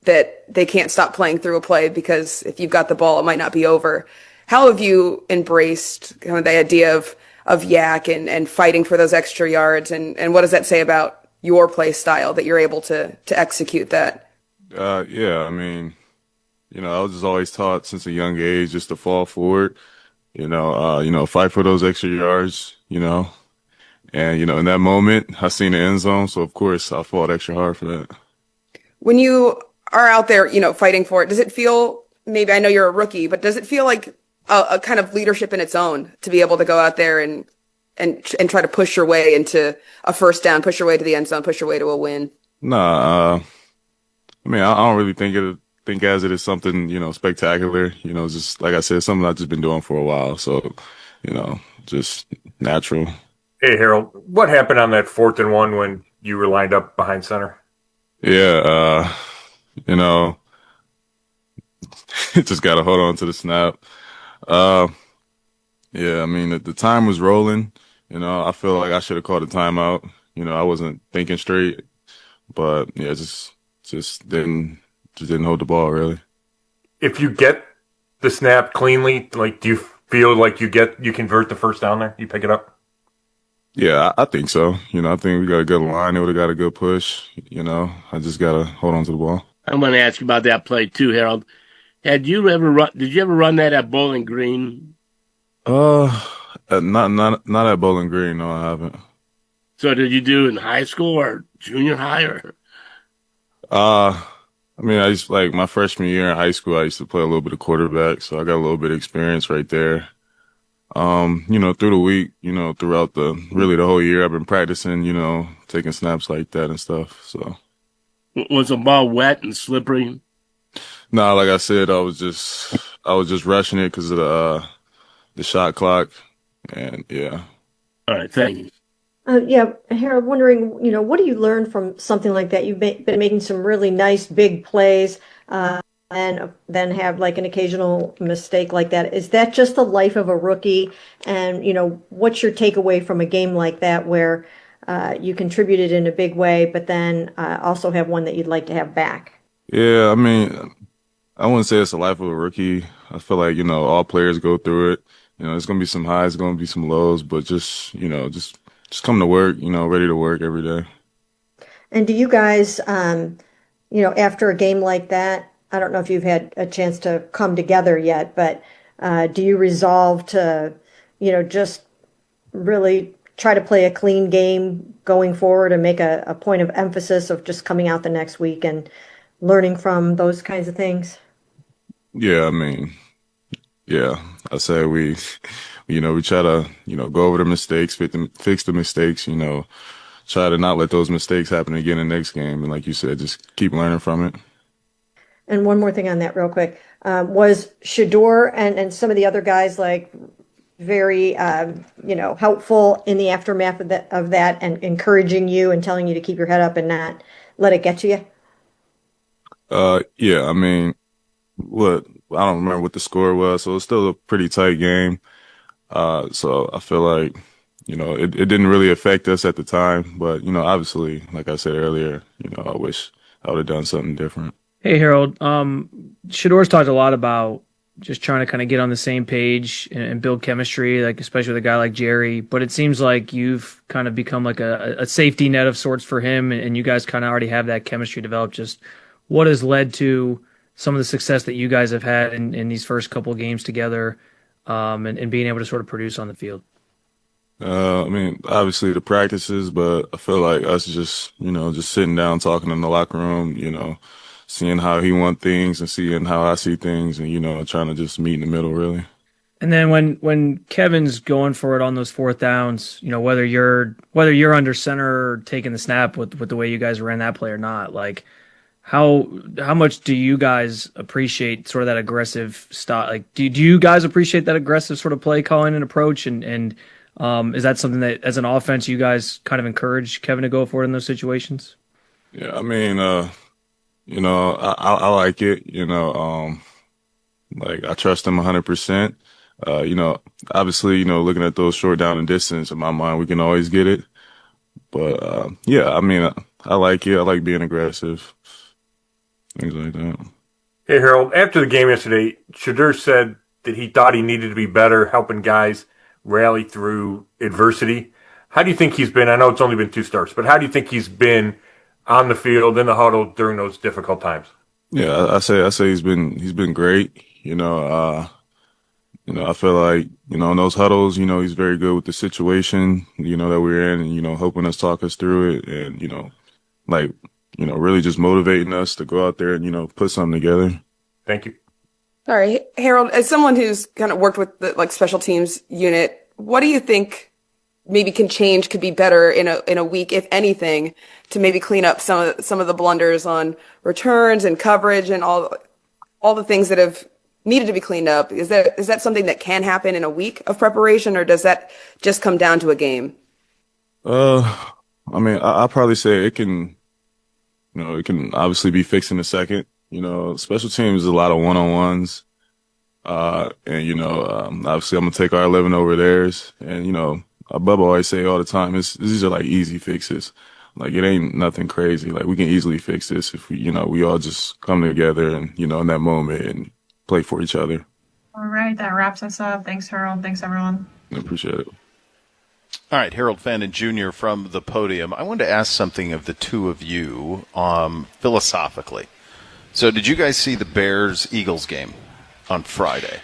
that they can't stop playing through a play because if you've got the ball, it might not be over. How have you embraced kind of the idea of yak and fighting for those extra yards? And what does that say about your play style that you're able to execute that? Yeah, I mean, I was just always taught since a young age just to fall forward. Fight for those extra yards, and, in that moment, I seen the end zone. So, of course, I fought extra hard for that. When you are out there, fighting for it, does it feel, maybe I know you're a rookie, but does it feel like a kind of leadership in its own to be able to go out there and try to push your way into a first down, push your way to the end zone, push your way to a win? Nah, I don't really think as it is something, spectacular. Just like I said, something I've just been doing for a while. So, just natural. Hey, Harold, what happened on that 4th and 1 when you were lined up behind center? Yeah, just got to hold on to the snap. Yeah, I mean, the time was rolling. I feel like I should have called a timeout. I wasn't thinking straight. But, yeah, just didn't hold the ball, really. If you get the snap cleanly, do you feel like you convert the first down there? You pick it up? Yeah, I think so. I think we got a good line. They would have got a good push. I just got to hold on to the ball. I'm going to ask you about that play too, Harold. Did you ever run that at Bowling Green? Not at Bowling Green. No, I haven't. So did you do in high school or junior high or? I used my freshman year in high school, I used to play a little bit of quarterback, so I got a little bit of experience right there. Through the week, throughout the whole year, I've been practicing, taking snaps like that and stuff. So, was the ball wet and slippery? No, like I said, I was just rushing it because of the shot clock, and yeah. All right, thank you. Yeah, Harold, wondering, what do you learn from something like that? You've been making some really nice big plays, and then have an occasional mistake like that. Is that just the life of a rookie? And, what's your takeaway from a game like that where you contributed in a big way, but then also have one that you'd like to have back? Yeah, I wouldn't say it's the life of a rookie. I feel like, all players go through it. There's going to be some highs, going to be some lows, but just come to work, ready to work every day. And do you guys, after a game like that, I don't know if you've had a chance to come together yet, but do you resolve to, just really try to play a clean game going forward and make a point of emphasis of just coming out the next week and learning from those kinds of things? Yeah, I say we try to, go over the mistakes, fix the mistakes, try to not let those mistakes happen again in the next game. And like you said, just keep learning from it. And one more thing on that real quick. Was Shedeur and some of the other guys very, helpful in the aftermath of that and encouraging you and telling you to keep your head up and not let it get to you? Yeah, I don't remember what the score was, so it's still a pretty tight game. So I feel like, it didn't really affect us at the time, but, obviously, like I said earlier, I wish I would have done something different. Hey, Harold. Shedeur's talked a lot about just trying to kind of get on the same page and build chemistry, especially with a guy like Jerry. But it seems like you've kind of become a safety net of sorts for him, and you guys kind of already have that chemistry developed. Just what has led to some of the success that you guys have had in these first couple of games together, and being able to sort of produce on the field? Obviously the practices, but I feel like us just sitting down, talking in the locker room, seeing how he wants things and seeing how I see things and, trying to just meet in the middle, really. And then when Kevin's going for it on those fourth downs, whether you're under center or taking the snap with the way you guys ran that play or not, like how much do you guys appreciate sort of that aggressive style? Like, do you guys appreciate that aggressive sort of play calling and approach? And is that something that as an offense you guys kind of encourage Kevin to go for it in those situations? Yeah, I mean, I like it. Like I trust him 100%. Obviously, looking at those short down and distance, in my mind, we can always get it. But, yeah, I mean, I like it. I like being aggressive, things like that. Hey, Harold, after the game yesterday, Shedeur said that he thought he needed to be better helping guys rally through adversity. How do you think he's been? I know it's only been 2 starts, but how do you think he's been on the field, in the huddle during those difficult times? Yeah, I say he's been great. I feel like, in those huddles, he's very good with the situation, that we're in and, helping us talk us through it and, really just motivating us to go out there and, put something together. Thank you. All right, Harold, as someone who's kind of worked with the special teams unit, what do you think maybe could be better in a week, if anything, to maybe clean up some of the blunders on returns and coverage and all the things that have needed to be cleaned up? Is that something that can happen in a week of preparation, or does that just come down to a game? I mean, I'll probably say it can, it can obviously be fixed in a second. Special teams is a lot of one-on-ones. Obviously I'm going to take our 11 over theirs. And, Bubba always say all the time, these are like easy fixes. Like it ain't nothing crazy. Like we can easily fix this if we all just come together and, in that moment and play for each other. All right. That wraps us up. Thanks, Harold. Thanks, everyone. I appreciate it. All right, Harold Fandon Jr. from the podium. I wanted to ask something of the two of you philosophically. So did you guys see the Bears-Eagles game on Friday?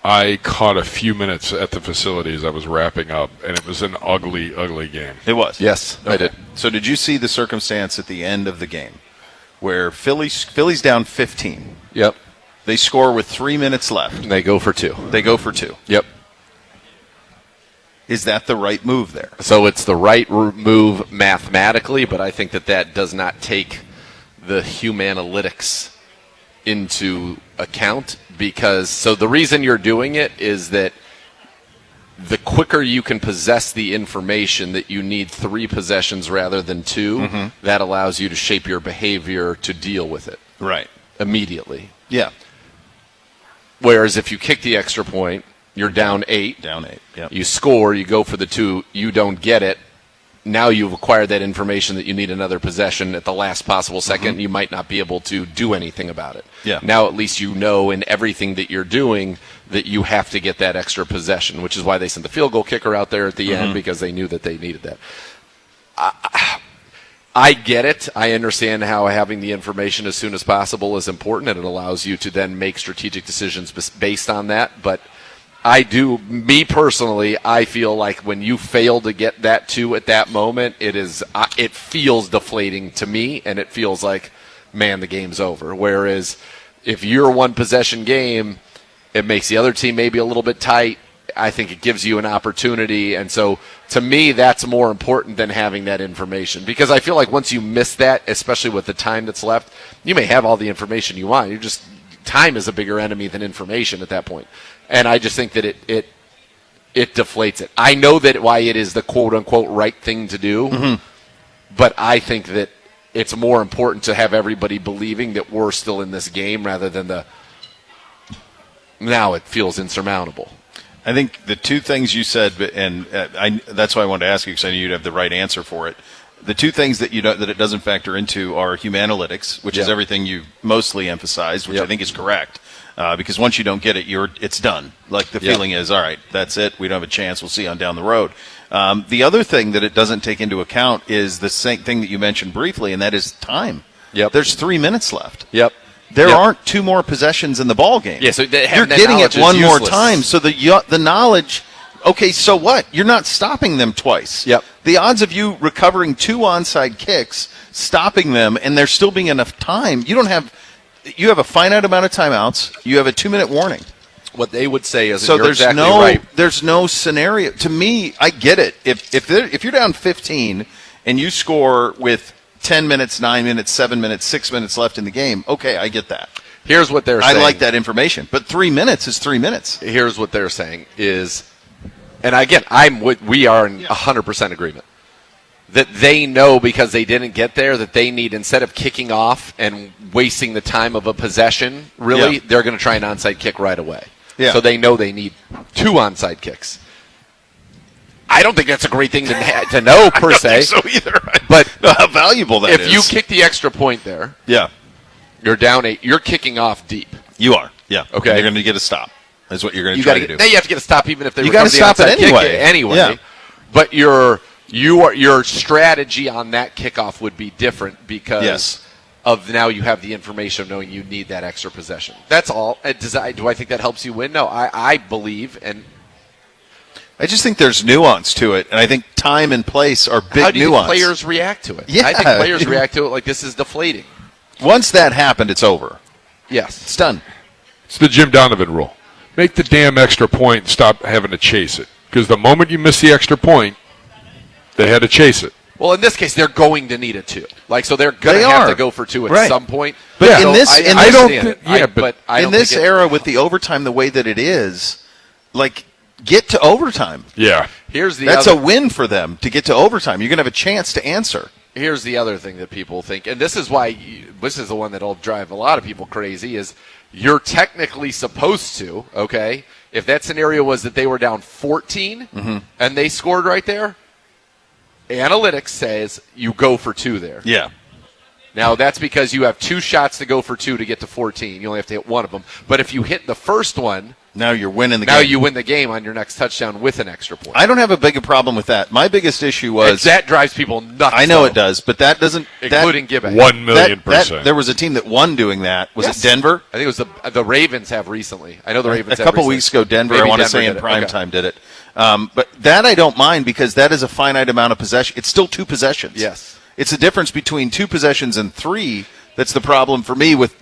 I caught a few minutes at the facility as I was wrapping up, and it was an ugly, ugly game. It was? Yes, I did. So did you see the circumstance at the end of the game where Philly's down 15? Yep. They score with 3 minutes left. And they go for 2. Yep. Is that the right move there? So it's the right move mathematically, but I think that does not take the humananalytics into account because the reason you're doing it is that the quicker you can possess the information that you need 3 possessions rather than 2, that allows you to shape your behavior to deal with it. Right. Immediately. Yeah. Whereas if you kick the extra point, you're down 8. Down 8, yeah. You score, you go for the 2, you don't get it. Now you've acquired that information that you need another possession at the last possible second. You might not be able to do anything about it. Yeah. Now at least you know in everything that you're doing that you have to get that extra possession, which is why they sent the field goal kicker out there at the end because they knew that they needed that. I get it. I understand how having the information as soon as possible is important, and it allows you to then make strategic decisions based on that. But me personally, I feel like when you fail to get that 2 at that moment, it feels deflating to me, and it feels like, man, the game's over. Whereas if you're a 1-possession game, it makes the other team maybe a little bit tight. I think it gives you an opportunity. And so to me, that's more important than having that information. Because I feel like once you miss that, especially with the time that's left, you may have all the information you want. Time is a bigger enemy than information at that point. And I just think that it deflates it. I know that why it is the quote-unquote right thing to do, but I think that it's more important to have everybody believing that we're still in this game rather than now it feels insurmountable. I think the 2 things you said, and that's why I wanted to ask you because I knew you'd have the right answer for it. The 2 things that that it doesn't factor into are humanalytics, which is everything you mostly emphasized, which I think is correct. Because once you don't get it, it's done. Like the feeling is, all right, that's it. We don't have a chance. We'll see on down the road. The other thing that it doesn't take into account is the same thing that you mentioned briefly, and that is time. Yep. There's 3 minutes left. Yep. There aren't 2 more possessions in the ball game. Yeah, so you're getting it one more time. So the knowledge. Okay, so what? You're not stopping them twice. Yep. The odds of you recovering 2 onside kicks, stopping them, and there still being enough time. You have a finite amount of timeouts. You have a 2-minute warning. What they would say is, So and you're there's exactly no right. there's no scenario. To me, I get it. If you're down 15 and you score with 10 minutes, 9 minutes, 7 minutes, 6 minutes left in the game, okay, I get that. Here's what they're saying. I like that information, but 3 minutes is 3 minutes. Here's what they're saying is, and again, we are in 100% agreement that they know because they didn't get there that they need, instead of kicking off and wasting the time of a possession, really, they're going to try an onside kick right away. Yeah. So they know they need 2 onside kicks. I don't think that's a great thing to know per se. I don't think so either. But how valuable that is. if you kick the extra point there, yeah, you're down 8. You're kicking off deep. you are. Yeah. Okay. You're going to get a stop. Is what you're going to You try gotta to do. now you have to get a stop even if they You recover gotta the stop it onside kick anyway. anyway. Yeah. But your strategy on that kickoff would be different because of now you have the information of knowing you need that extra possession. That's all. Do I think that helps you win? No, I believe, and I just think there's nuance to it, and I think time and place are big how do you nuance. think players react to it? Yeah. I think players react to it like this is deflating. Once that happened, it's over. Yes. It's done. It's the Jim Donovan rule. Make the damn extra point and stop having to chase it. Because the moment you miss the extra point, they had to chase it. Well, in this case, they're going to need it too. So they're going They to have are. to go for 2 at Right. some point. But Yeah. in this, I in understand don't it. think- yeah, but I in don't this think era with the overtime the way that it is, get to overtime. Yeah. That's a win for them to get to overtime. You're going to have a chance to answer. Here's the other thing that people think, and this is why this is the one that'll drive a lot of people crazy, is you're technically supposed to, okay, if that scenario was that they were down 14 and they scored right there, analytics says you go for 2 there. Yeah. Now, that's because you have 2 shots to go for 2 to get to 14. You only have to hit one of them. But if you hit the first one, Now you're winning the now game. you win the game on your next touchdown with an extra point. I don't have a big problem with that. My biggest issue was that drives people nuts. I know though, it does, but that doesn't including Gibbeck. 1,000,000%. There was a team that won doing that. Was Yes. it Denver? I think it was the Ravens have recently. I know the Ravens A have couple recently. weeks ago, Denver, Maybe I want to Denver say in did it. prime Okay. time did it. But that I don't mind because that is a finite amount of possession. It's still 2 possessions. Yes. It's the difference between 2 possessions and 3 that's the problem for me with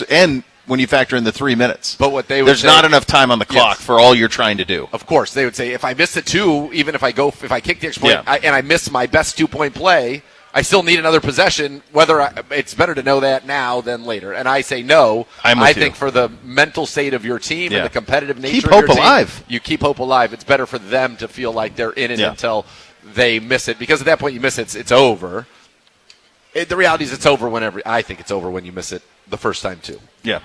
and when you factor in the 3 minutes. But what they would There's say- not enough time on the clock Yes. for all you're trying to do. Of course, they would say if I miss the 2, even if I kick the extra point Yeah. and I miss my best 2-point play, I still need another possession. It's better to know that now than later. And I say no. I'm with I you. think for the mental state of your team Yeah. and the competitive nature Keep of your hope team, alive. you keep hope alive. It's better for them to feel like they're in it Yeah. until they miss it, because at that point you miss it, it's over. The reality is it's over I think it's over when you miss it the first time too. Yeah.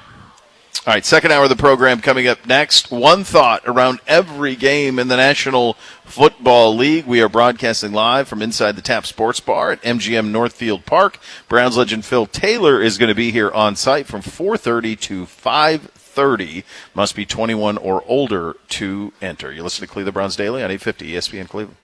All right, second hour of the program coming up next. One thought around every game in the National Football League. We are broadcasting live from inside the Tap Sports Bar at MGM Northfield Park. Browns legend Phil Taylor is going to be here on site from 4:30 to 5:30. Must be 21 or older to enter. You listen to Cleveland Browns Daily on 850 ESPN Cleveland.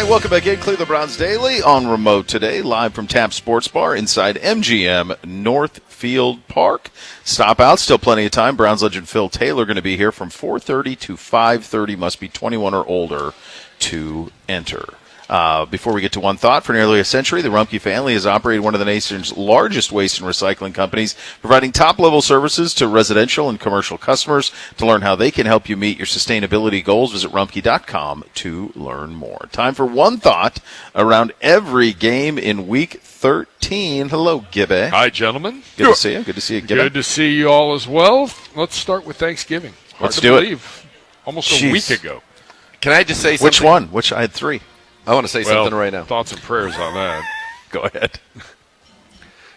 right, welcome back in. Cleveland Browns Daily on remote today, live from Tap Sports Bar inside MGM Northfield Park. Stop out, still plenty of time. Browns legend Phil Taylor going to be here from 4:30 to 5:30. Must be 21 or older to enter. Before we get to one thought, for nearly a century, the Rumpke family has operated one of the nation's largest waste and recycling companies, providing top-level services to residential and commercial customers. To learn how they can help you meet your sustainability goals, visit rumpke.com to learn more. Time for one thought around every game in Week 13. Hello, Gibby. Hi, gentlemen. Good to see you. Good to see you, Gibby. Good to see you all as well. Let's start with Thanksgiving. Hard Let's to do it. believe. Almost Jeez. a week ago. Can I just say something? Which one? Which I had three. I want to say something right now. Thoughts and prayers on that. Go ahead.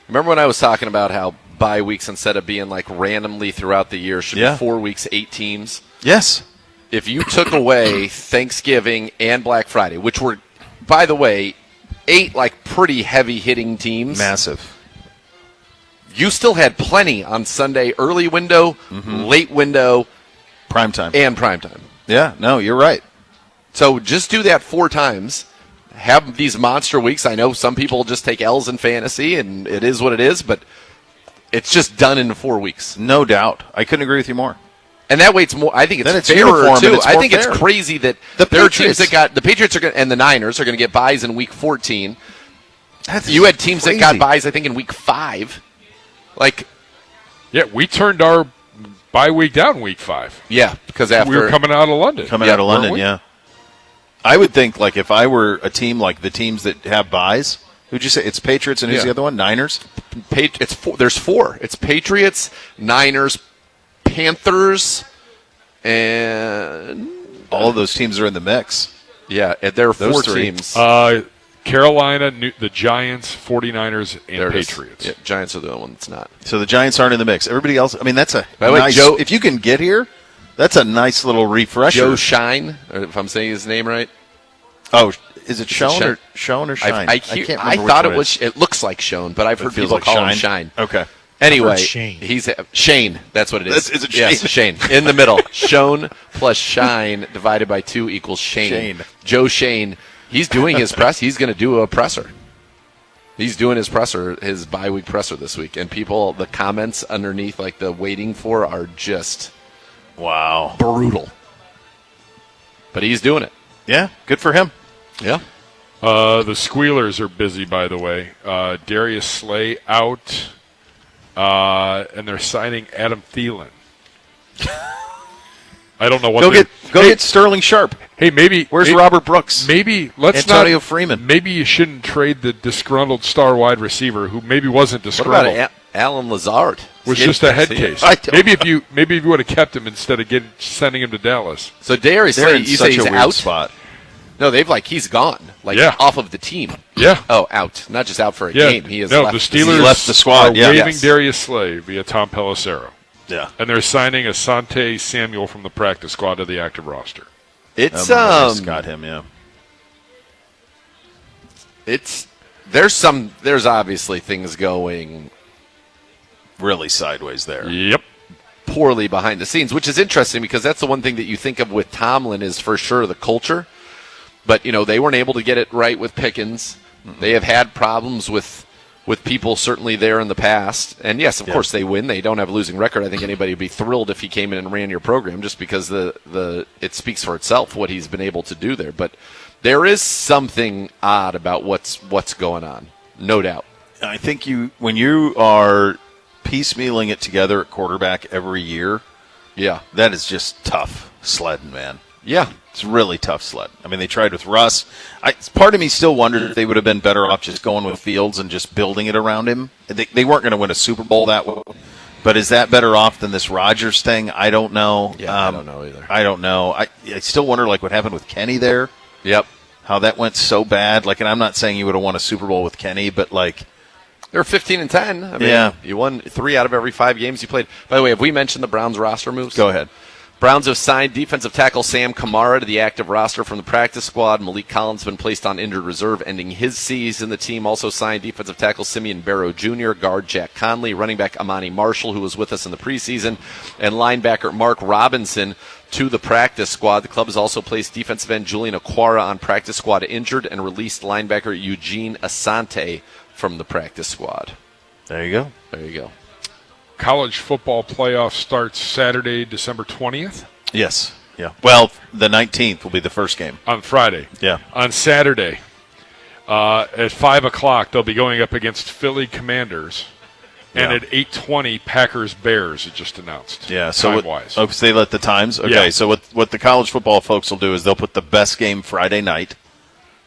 Remember when I was talking about how bye weeks, instead of being like randomly throughout the year, should be 4 weeks, 8 teams? Yes. If you took away Thanksgiving and Black Friday, which were, by the way, 8 like pretty heavy-hitting teams. Massive. You still had plenty on Sunday, early window, late window, primetime, and primetime. Yeah, no, you're right. So just do that 4 times. Have these monster weeks. I know some people just take L's in fantasy, and it is what it is, but it's just done in 4 weeks. No doubt. I couldn't agree with you more. And that way it's more. I think it's, then it's fairer uniform too. it's I more think fair. it's crazy that the there are Patriots teams that got the Patriots and the Niners are going to get buys in Week 14. That's you had teams crazy. that got buys, I think, in Week 5. Like, yeah, we turned our bye week down Week 5. Yeah, because after we were coming out of London. Out of London, yeah. I would think, like, if I were a team like the teams that have buys, who'd you say? It's Patriots and who's the other one? Niners? It's 4. There's 4. It's Patriots, Niners, Panthers, and all of those teams are in the mix. Yeah, there are Those 4 three. teams. Carolina, the Giants, 49ers, and There it is. Patriots. Yeah, Giants are the only one that's not. So the Giants aren't in the mix. Everybody else, I mean, that's a By the way, nice, Joe- if you can get here, that's a nice little refresher. Joe Shine, or if I'm saying his name right. Oh, is it Shone Shine? or Shone or Shine? I can't remember I which thought one it was. It looks like Shone, but I've It heard feels people like call him Shine. Okay. Anyway, Shane? he's Shane. That's what it is. Is it Yes, Shane? Shane in the middle. Shone plus Shine divided by 2 equals Shane. Shane. Joe Shane. He's doing his press. He's going to do a presser. He's doing his presser, his bye week presser this week, and people, the comments underneath, like the waiting for, are just wow, brutal. But he's doing it. Yeah, good for him. Yeah. The Squealers are busy, by the way. Darius Slay out, and they're signing Adam Thielen. I don't know what. Go get Sterling Sharp. Hey, maybe where's Robert Brooks? Maybe let's Antonio not. Freeman. Maybe you shouldn't trade the disgruntled star wide receiver who maybe wasn't What disgruntled. about Alan Lazard? Was just a head case. Maybe if you would have kept him instead of sending him to Dallas. So Darius They're Slay, in you such say he's a weird out? spot. No, he's gone. Yeah. Off of the team. Yeah. Oh, out. Not just out for a Yeah. game. He has no, left the Steelers left the squad, are yeah. waiving Yes. Darius Slay via Tom Pelissero. Yeah. And they're signing Asante Samuel from the practice squad to the active roster. It's got him, yeah. There's obviously things going really sideways there. Yep. Poorly behind the scenes, which is interesting because that's the one thing that you think of with Tomlin is for sure the culture. But, they weren't able to get it right with Pickens. Mm-hmm. They have had problems with people certainly there in the past. And, yes, of course they win. They don't have a losing record. I think anybody would be thrilled if he came in and ran your program just because it speaks for itself what he's been able to do there. But there is something odd about what's going on, no doubt. I think when you are piecemealing it together at quarterback every year, that is just tough sledding, man. Yeah. It's really tough sled. I mean, they tried with Russ. Part of me still wondered if they would have been better off just going with Fields and just building it around him. They weren't going to win a Super Bowl that way. But is that better off than this Rodgers thing? I don't know. Yeah, I don't know either. I don't know. I still wonder, what happened with Kenny there. Yep. How that went so bad. And I'm not saying you would have won a Super Bowl with Kenny, but They're 15-10. I mean, you won 3 out of every 5 games you played. By the way, have we mentioned the Browns roster moves? Go ahead. Browns have signed defensive tackle Sam Kamara to the active roster from the practice squad. Malik Collins has been placed on injured reserve, ending his season. The team also signed defensive tackle Simeon Barrow Jr., guard Jack Conley, running back Amani Marshall, who was with us in the preseason, and linebacker Mark Robinson to the practice squad. The club has also placed defensive end Julian Aquara on practice squad injured and released linebacker Eugene Asante from the practice squad. There you go. There you go. College football playoff starts Saturday, December 20th. Yes. Yeah. Well, the 19th will be the first game. On Friday. Yeah. On Saturday, at 5 o'clock, they'll be going up against Philly Commanders. And Yeah. at 8:20, Packers-Bears, it just announced. Yeah, so time-wise. so they let the times. Okay, Yeah. so what the college football folks will do is they'll put the best game Friday night.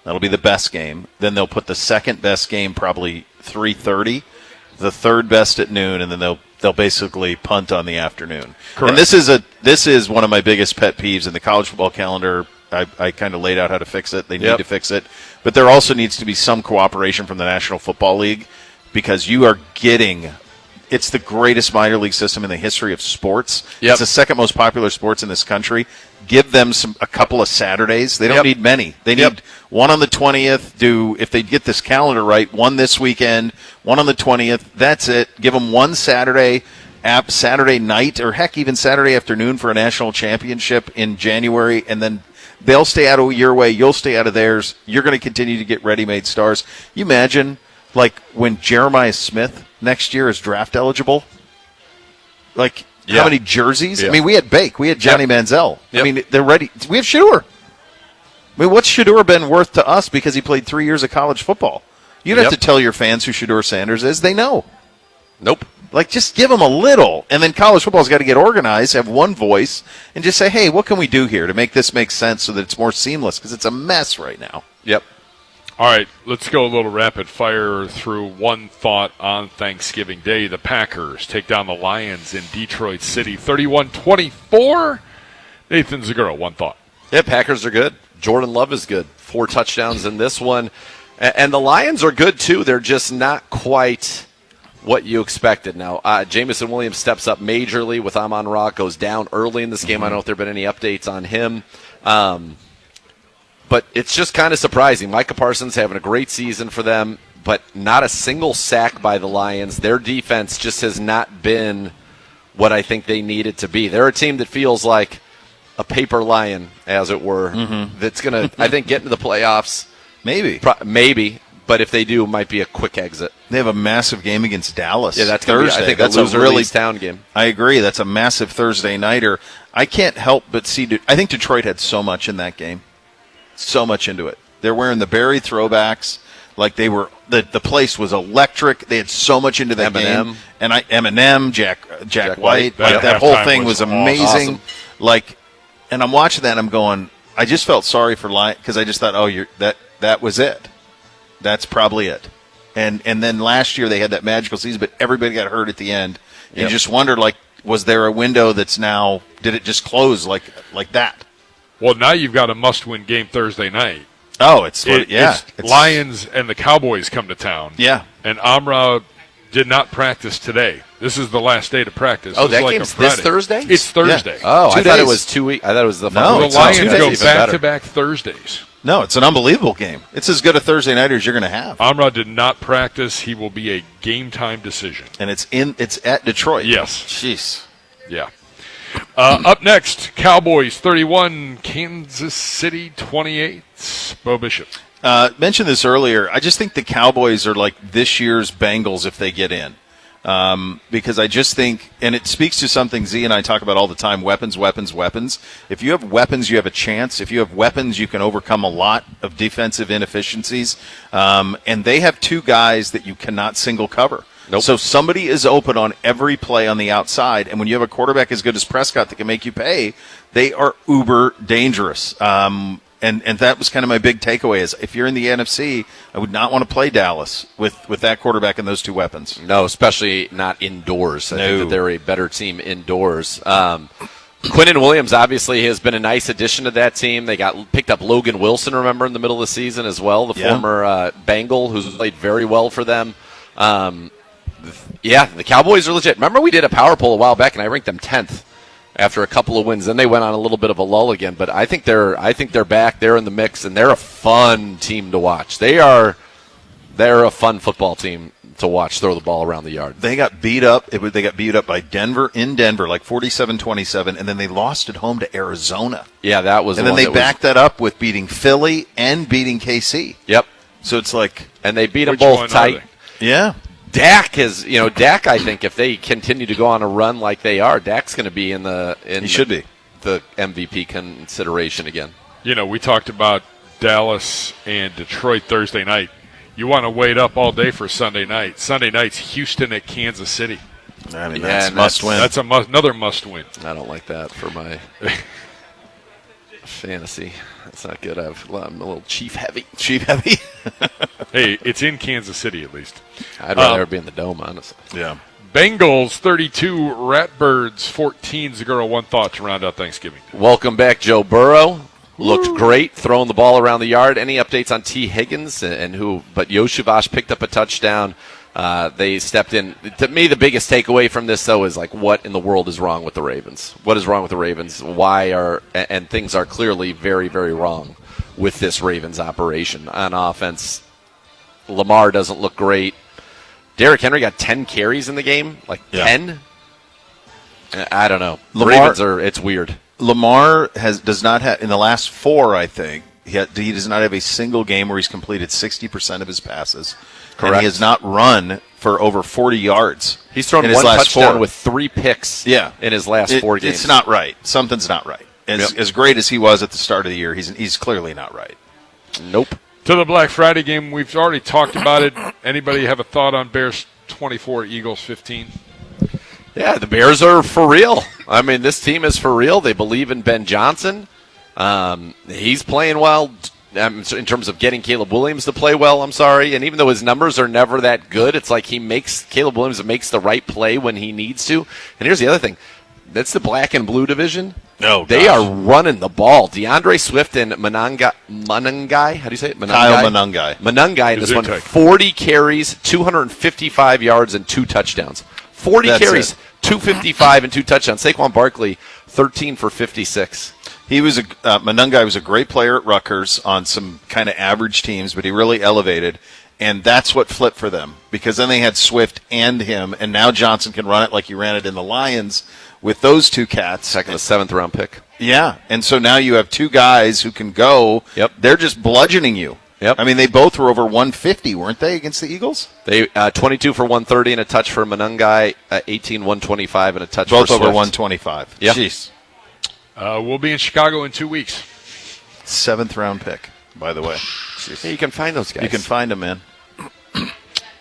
That'll be the best game. Then they'll put the second best game probably 3:30, the third best at noon, and then they'll basically punt on the afternoon. Correct. And this is one of my biggest pet peeves in the college football calendar. I kind of laid out how to fix it. They need Yep. to fix it, but there also needs to be some cooperation from the National Football League, because you are getting. It's the greatest minor league system in the history of sports. Yep. It's the second most popular sports in this country. Give them a couple of Saturdays. They don't Yep. need many. They need Yep. one on the 20th. If they get this calendar right, one this weekend, one on the 20th. That's it. Give them one Saturday night, or heck, even Saturday afternoon for a national championship in January, and then they'll stay out of your way. You'll stay out of theirs. You're going to continue to get ready-made stars. You imagine, like, when Jeremiah Smith next year is draft eligible? Like, Yeah. how many jerseys? Yeah. I mean, we had Bake. We had Johnny Manziel. Yep. I mean, they're ready. We have Shador. I mean, what's Shador been worth to us because he played 3 years of college football? You don't Yep. have to tell your fans who Shador Sanders is. They know. Nope. Like, just give them a little. And then college football's got to get organized, have one voice, and just say, hey, what can we do here to make this make sense so that it's more seamless? Because it's a mess right now. Yep. All right, let's go a little rapid fire through one thought on Thanksgiving Day. The Packers take down the Lions in Detroit City, 31-24. Nathan Zagura, one thought. Yeah, Packers are good. Jordan Love is good. 4 touchdowns in this one. And the Lions are good, too. They're just not quite what you expected. Now, Jamison Williams steps up majorly with Amon-Ra, goes down early in this game. I don't know if there have been any updates on him. But it's just kind of surprising. Micah Parsons having a great season for them, but not a single sack by the Lions. Their defense just has not been what I think they need it to be. They're a team that feels like a paper lion, as it were, that's going to, I think, get into the playoffs. Maybe. Maybe, but if they do, it might be a quick exit. They have a massive game against Dallas. Yeah, that's gonna Thursday. be, I think, that's a loser really leaves town game. I agree. That's a massive Thursday nighter. I can't help but see. I think Detroit had so much in that game, so much into it. They're wearing the Barry throwbacks, like they were. The place was electric. They had so much into that game. And Eminem, Jack White, That like that whole halftime thing was was amazing. awesome. Like, and I'm watching that. And I'm going. I just felt sorry for Lion because I just thought, oh, that was it. That's probably it. And then last year they had that magical season, but everybody got hurt at the end. You Yep. just wondered, like, was there a window that's now, did it just close like that? Well, now you've got a must-win game Thursday night. Oh, it's Lions and the Cowboys come to town. Yeah. And Amra did not practice today. This is the last day to practice. Oh, It's that like game's a this Friday. Thursday? It's Thursday. Oh, 2 I thought it days. was 2 weeks. I thought it was the No, following it's The on week. Lions 2 go days. back-to-back Thursdays. No, it's an unbelievable game. It's as good a Thursday nighter as you're going to have. Amra did not practice. He will be a game-time decision. And it's at Detroit. Yes. Jeez. Yeah. Up next, Cowboys 31, Kansas City 28. Bo Bishop. Mentioned this earlier. I just think the Cowboys are like this year's Bengals if they get in. Because I just think, and it speaks to something Z and I talk about all the time, weapons, weapons, weapons. If you have weapons, you have a chance. If you have weapons, you can overcome a lot of defensive inefficiencies. And they have 2 guys that you cannot single cover. Nope. So somebody is open on every play on the outside, and when you have a quarterback as good as Prescott that can make you pay, they are uber dangerous. And that was kind of my big takeaway is if you're in the NFC, I would not want to play Dallas with that quarterback and those 2 weapons. No, especially not indoors. I think No. that they're a better team indoors. Quinnen Williams obviously has been a nice addition to that team. They picked up Logan Wilson, remember, in the middle of the season as well, the former Bengal who's played very well for them. Yeah, the Cowboys are legit. Remember we did a power poll a while back, and I ranked them 10th after a couple of wins. Then they went on a little bit of a lull again, but I think they're back. They're in the mix, and they're a fun team to watch. They're a fun football team to watch throw the ball around the yard. They got beat up. They got beat up by Denver in Denver, like 47-27, and then they lost at home to Arizona. Yeah, that was. And the then one they backed that up with beating Philly and beating KC. Yep. So it's like, and they beat them Which one both are tight. yeah. Dak I think if they continue to go on a run like they are, Dak's going to be He should be the MVP consideration again. We talked about Dallas and Detroit Thursday night. You want to wait up all day for Sunday night. Sunday night's Houston at Kansas City. I mean, Yeah, that's must win. That's another must win. I don't like that for my fantasy. That's not good. I'm a little Chief heavy. Chief heavy. Hey, it's in Kansas City at least. I'd rather be in the Dome, honestly. Yeah. Bengals 32, Ratbirds 14. Zagura, one thought to round out Thanksgiving. Welcome back, Joe Burrow. Looked great throwing the ball around the yard. Any updates on T. Higgins and who? But Yoshivas picked up a touchdown. They stepped in. To me, the biggest takeaway from this, though, is like, what in the world is wrong with the Ravens? What is wrong with the Ravens? And things are clearly very, very wrong with this Ravens operation on offense. Lamar doesn't look great. Derrick Henry got 10 carries in the game, 10. I don't know. Ravens it's weird. Lamar does not have, in the last 4, I think, he does not have a single game where he's completed 60% of his passes. Correct. And he has not run for over 40 yards. He's thrown in one his last touchdown 4. with 3 picks in his last 4 games. It's not right. Something's not right. As great as he was at the start of the year, he's clearly not right. Nope. To the Black Friday game, we've already talked about it. Anybody have a thought on Bears 24, Eagles 15? Yeah, the Bears are for real. I mean, this team is for real. They believe in Ben Johnson. He's playing well in terms of getting Caleb Williams to play well, I'm sorry. And even though his numbers are never that good, it's like Caleb Williams makes the right play when he needs to. And here's the other thing. That's the black and blue division. They are running the ball. DeAndre Swift and Munungai, how do you say it? Kyle Munungai in this one, 40 carries, 255 yards, and 2 touchdowns. 40 carries, 255, and 2 touchdowns. Saquon Barkley, 13 for 56. Munungai was a great player at Rutgers on some kind of average teams, but he really elevated. And that's what flipped for them, because then they had Swift and him, and now Johnson can run it like he ran it in the Lions with those 2 cats. Second to 7th round pick. Yeah, and so now you have 2 guys who can go. Yep. They're just bludgeoning you. Yep. I mean, they both were over 150, weren't they, against the Eagles? They 22 for 130 and a touch for Munungai, 18 125 and a touch both for over Swift. 125. Yep. Jeez. We'll be in Chicago in 2 weeks. 7th round pick, by the way. Hey, you can find those guys. You can find them, man.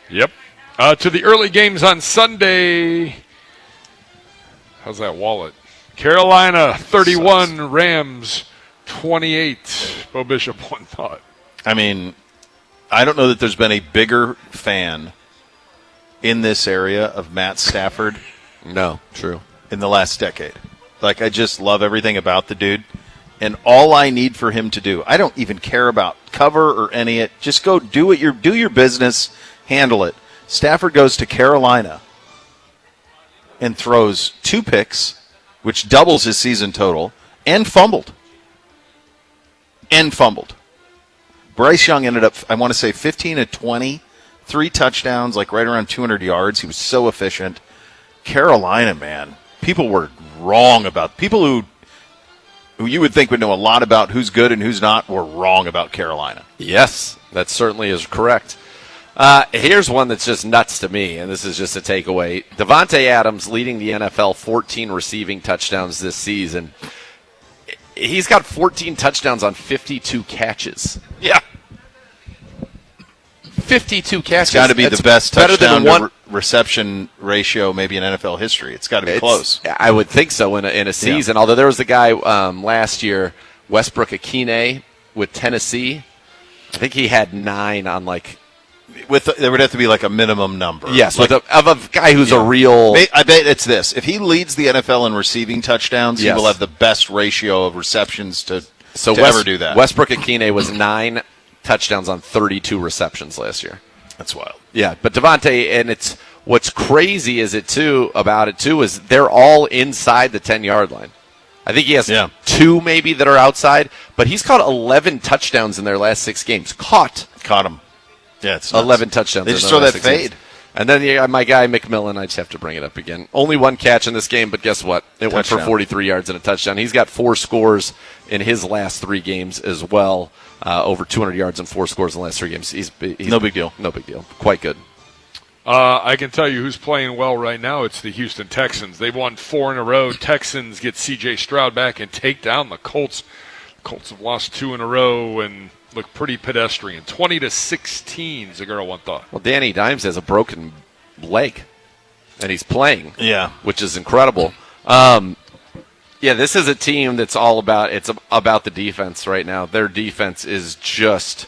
Yep. To the early games on Sunday. How's that wallet? Carolina 31, Rams 28. Bo Bishop, one thought. I mean, I don't know that there's been a bigger fan in this area of Matt Stafford. No, true. In the last decade. Like, I just love everything about the dude. And all I need for him to do, I don't even care about cover or any of it. Just go do your business, handle it. Stafford goes to Carolina and throws 2 picks, which doubles his season total, and fumbled. Bryce Young ended up, I want to say, 15 of 20, 3 touchdowns, like right around 200 yards. He was so efficient. Carolina, man, people were wrong about, people who you would think would know a lot about who's good and who's not were wrong about Carolina. Yes, that certainly is correct. Here's one that's just nuts to me, and this is just a takeaway. Devontae Adams leading the NFL 14 receiving touchdowns this season. He's got 14 touchdowns on 52 catches. Yeah. 52 catches. It's got to be the best better touchdown than one to reception ratio maybe in NFL history. It's got to be close. I would think so in a season. Yeah. Although there was a guy last year, Westbrook Akine with Tennessee. I think he had 9 on there would have to be like a minimum number. Yes, of a guy who's a real. I bet it's this. If he leads the NFL in receiving touchdowns, he will have the best ratio of receptions to ever do that. Westbrook Akine was 9 touchdowns on 32 receptions last year. That's wild. Yeah, but Devontae, and it's What's crazy about it too is they're all inside the 10-yard line. I think he has 2 maybe that are outside, but he's caught 11 touchdowns in their last 6 games. Caught him. Yeah, it's 11 touchdowns. They just throw that fade. Games. And then my guy McMillan, I just have to bring it up again. Only 1 catch in this game, but guess what? It went for 43 yards and a touchdown. He's got 4 scores in his last 3 games as well. Over 200 yards and 4 scores in the last 3 games. He's no big deal. No big deal. Quite good. I can tell you who's playing well right now. It's the Houston Texans. They've won 4 in a row. Texans get C.J. Stroud back and take down the Colts. Colts have lost 2 in a row and look pretty pedestrian. 20-16, Zagura one thought. Well, Danny Dimes has a broken leg, and he's playing. Yeah, which is incredible. This is a team that's all about the defense right now. Their defense is just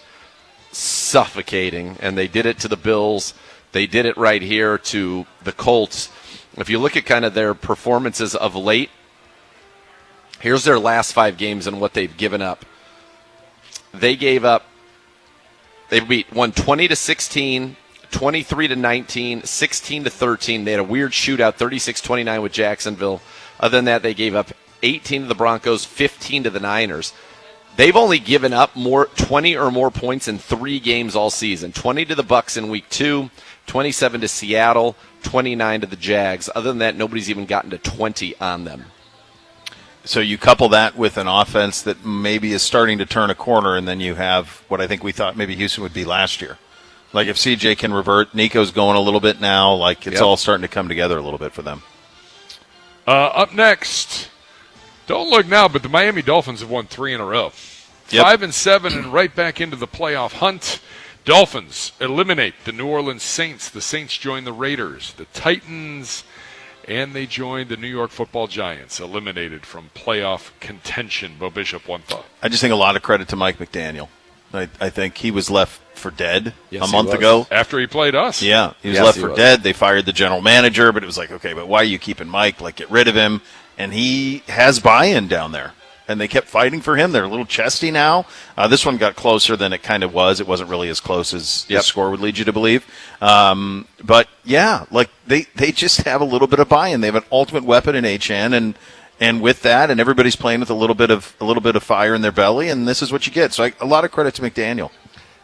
suffocating, and they did it to the Bills. They did it right here to the Colts. If you look at kind of their performances of late, here's their last 5 games and what they've given up. They won 20-16, 23-19, 16-13. They had a weird shootout, 36-29 with Jacksonville. Other than that, they gave up 18 to the Broncos, 15 to the Niners. They've only given up 20 or more points in 3 games all season. 20 to the Bucs in week 2, 27 to Seattle, 29 to the Jags. Other than that, nobody's even gotten to 20 on them. So you couple that with an offense that maybe is starting to turn a corner, and then you have what I think we thought maybe Houston would be last year. Like if CJ can revert, Nico's going a little bit now. Like it's all starting to come together a little bit for them. Up next, don't look now, but the Miami Dolphins have won 3 in a row. 5-7 and right back into the playoff hunt. Dolphins eliminate the New Orleans Saints. The Saints join the Raiders, the Titans, and they joined the New York Football Giants, eliminated from playoff contention. Bo Bishop, one thought. I just think a lot of credit to Mike McDaniel. I think he was left for dead a month was. ago. After he played us. Yeah, he was left for dead. They fired the general manager, but it was like, okay, but why are you keeping Mike? Like, get rid of him. And he has buy-in down there. And they kept fighting for him. They're a little chesty now. This one got closer than it kind of was. It wasn't really as close as the score would lead you to believe. But, yeah, like they just have a little bit of buy-in. They have an ultimate weapon in Achane, and with that, and everybody's playing with a little bit of fire in their belly, and this is what you get. So a lot of credit to McDaniel.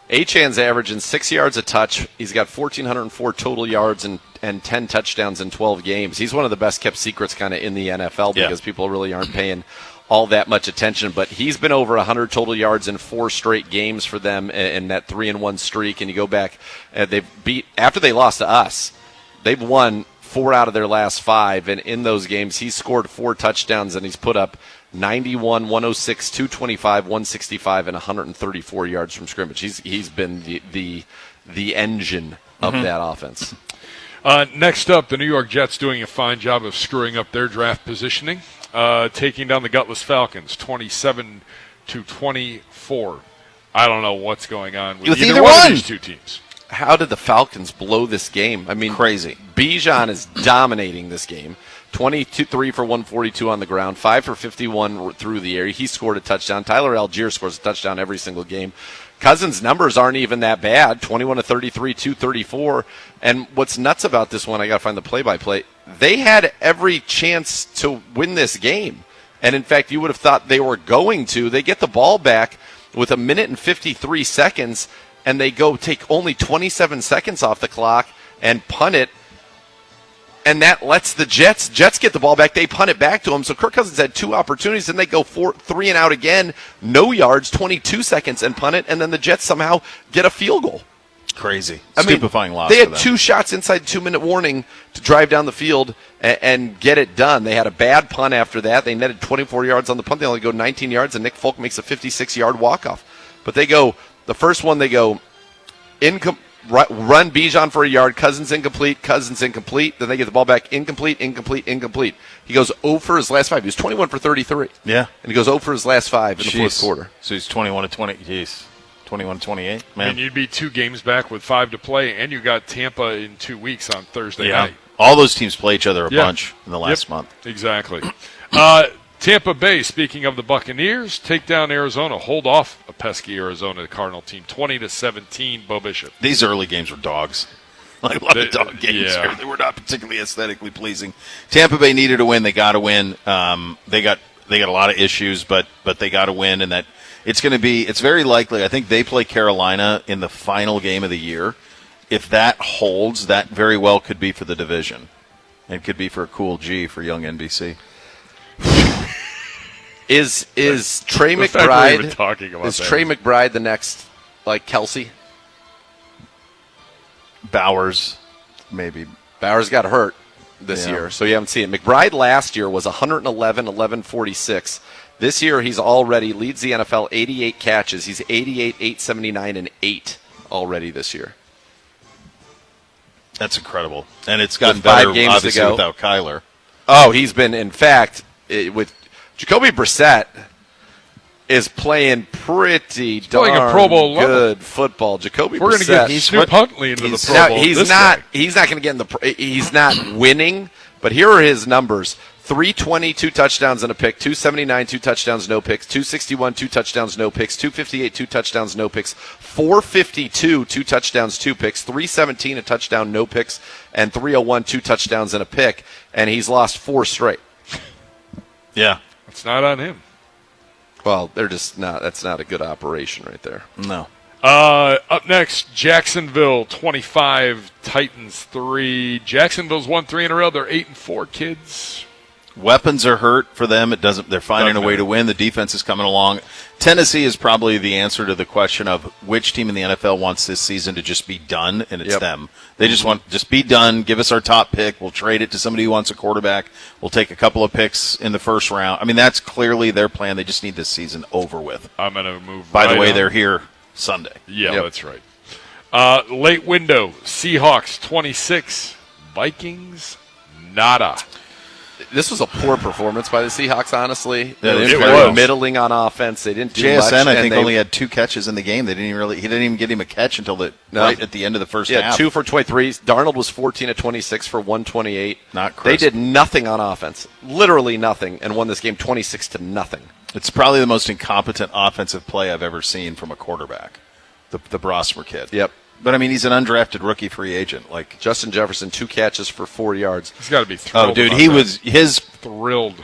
Achane's averaging 6 yards a touch. He's got 1,404 total yards and 10 touchdowns in 12 games. He's one of the best-kept secrets kind of in the NFL because people really aren't paying all that much attention, but he's been over 100 total yards in 4 straight games for them in that 3-1 streak. And you go back, after they lost to us, they've won 4 out of their last 5, and in those games he's scored 4 touchdowns and he's put up 91, 106, 225, 165, and 134 yards from scrimmage. He's been the engine of that offense. Next up, the New York Jets doing a fine job of screwing up their draft positioning. Taking down the gutless Falcons, 27-24. I don't know what's going on with either one of these 2 teams. How did the Falcons blow this game? I mean, crazy. Bijan is dominating this game. 23 for 142 on the ground, 5 for 51 through the air. He scored a touchdown. Tyler Algier scores a touchdown every single game. Cousins' numbers aren't even that bad, 21 to 33, 234. And what's nuts about this one, I got to find the play-by-play, they had every chance to win this game. And, in fact, you would have thought they were going to. They get the ball back with 1 minute and 53 seconds, and they go take only 27 seconds off the clock and punt it. And that lets the Jets get the ball back. They punt it back to them. So Kirk Cousins had 2 opportunities, and they go 3 and out again, no yards, 22 seconds, and punt it. And then the Jets somehow get a field goal. Crazy. Stupefying loss. They had 2 shots inside 2-minute warning to drive down the field and get it done. They had a bad punt after that. They netted 24 yards on the punt. They only go 19 yards, and Nick Folk makes a 56-yard walk-off. But they go, the first one they go, run Bijan for a yard, Cousins incomplete. Then they get the ball back, incomplete. He goes 0 for his last 5. He was 21 for 33. Yeah. And he goes 0 for his last 5 in the fourth quarter. So he's 21 to 20. Jeez. 21-28. Man. And you'd be 2 games back with 5 to play, and you got Tampa in 2 weeks on Thursday night. All those teams play each other a bunch in the last month. Exactly. Tampa Bay, speaking of the Buccaneers, take down Arizona, hold off a pesky Arizona Cardinal team, 20-17, Bo Bishop. These early games were dogs. Like a lot of dog games yeah. here. They were not particularly aesthetically pleasing. Tampa Bay needed to win. They got to win. They got a lot of issues, but they got to win, and that it's going to be. It's very likely. I think they play Carolina in the final game of the year. If that holds, that very well could be for the division. It could be for a cool G for young NBC. Is Trey The fact we're even McBride talking about is that. Trey McBride the next like Kelsey? Bowers, maybe. Bowers got hurt this Yeah. year, so you haven't seen it. McBride last year was 111, 1146. This year he's already leads the NFL 88 catches. He's 88, 879, and 8 already this year. That's incredible. And it's gotten With 5 better, games to obviously, go. without Kyler. Oh, he's been, in fact, with Jacoby Brissett is playing pretty playing darn a Pro Bowl level. good football. Jacoby We're going to Brissett. get Snoop Huntley into the Pro Now, Bowl. he's this not. guy. He's not going to get in the. He's not winning. But here are his numbers: 320, 2 touchdowns and a pick; 279, 2 touchdowns, no picks; 261, 2 touchdowns, no picks; 258, 2 touchdowns, no picks; 452, 2 touchdowns, 2 picks; 317, a touchdown, no picks; and 301, 2 touchdowns and a pick. And he's lost 4 straight. Yeah. It's not on him. Well, they're just not. That's not a good operation right there. No. Up next, Jacksonville 25, Titans 3. Jacksonville's won 3 in a row. They're 8-4 kids. Weapons are hurt for them. It doesn't. They're finding Doesn't a way matter. to win. The defense is coming along. Tennessee is probably the answer to the question of which team in the NFL wants this season to just be done, and it's Yep. them. They just want just be done. Give us our top pick. We'll trade it to somebody who wants a quarterback. We'll take a couple of picks in the first round. I mean, that's clearly their plan. They just need this season over with. I'm going to move. By the right way, on. they're here Sunday. Yeah, Yep. that's right. Late window, Seahawks 26, Vikings nada. This was a poor performance by the Seahawks, honestly. Yeah, They it were was. middling on offense. They didn't do JSN, much. I and think, they- only had 2 catches in the game. He didn't even get him a catch until right at the end of the first Yeah, half. 2 for 23. Darnold was 14 of 26 for 128. Not They crisp. did nothing on offense, literally nothing, and won this game 26 to nothing. It's probably the most incompetent offensive play I've ever seen from a quarterback, the Brosmer kid. Yep. But, I mean, he's an undrafted rookie free agent. Like, Justin Jefferson, 2 catches for 4 yards. He's got to be thrilled. oh, dude, about he that. was thrilled.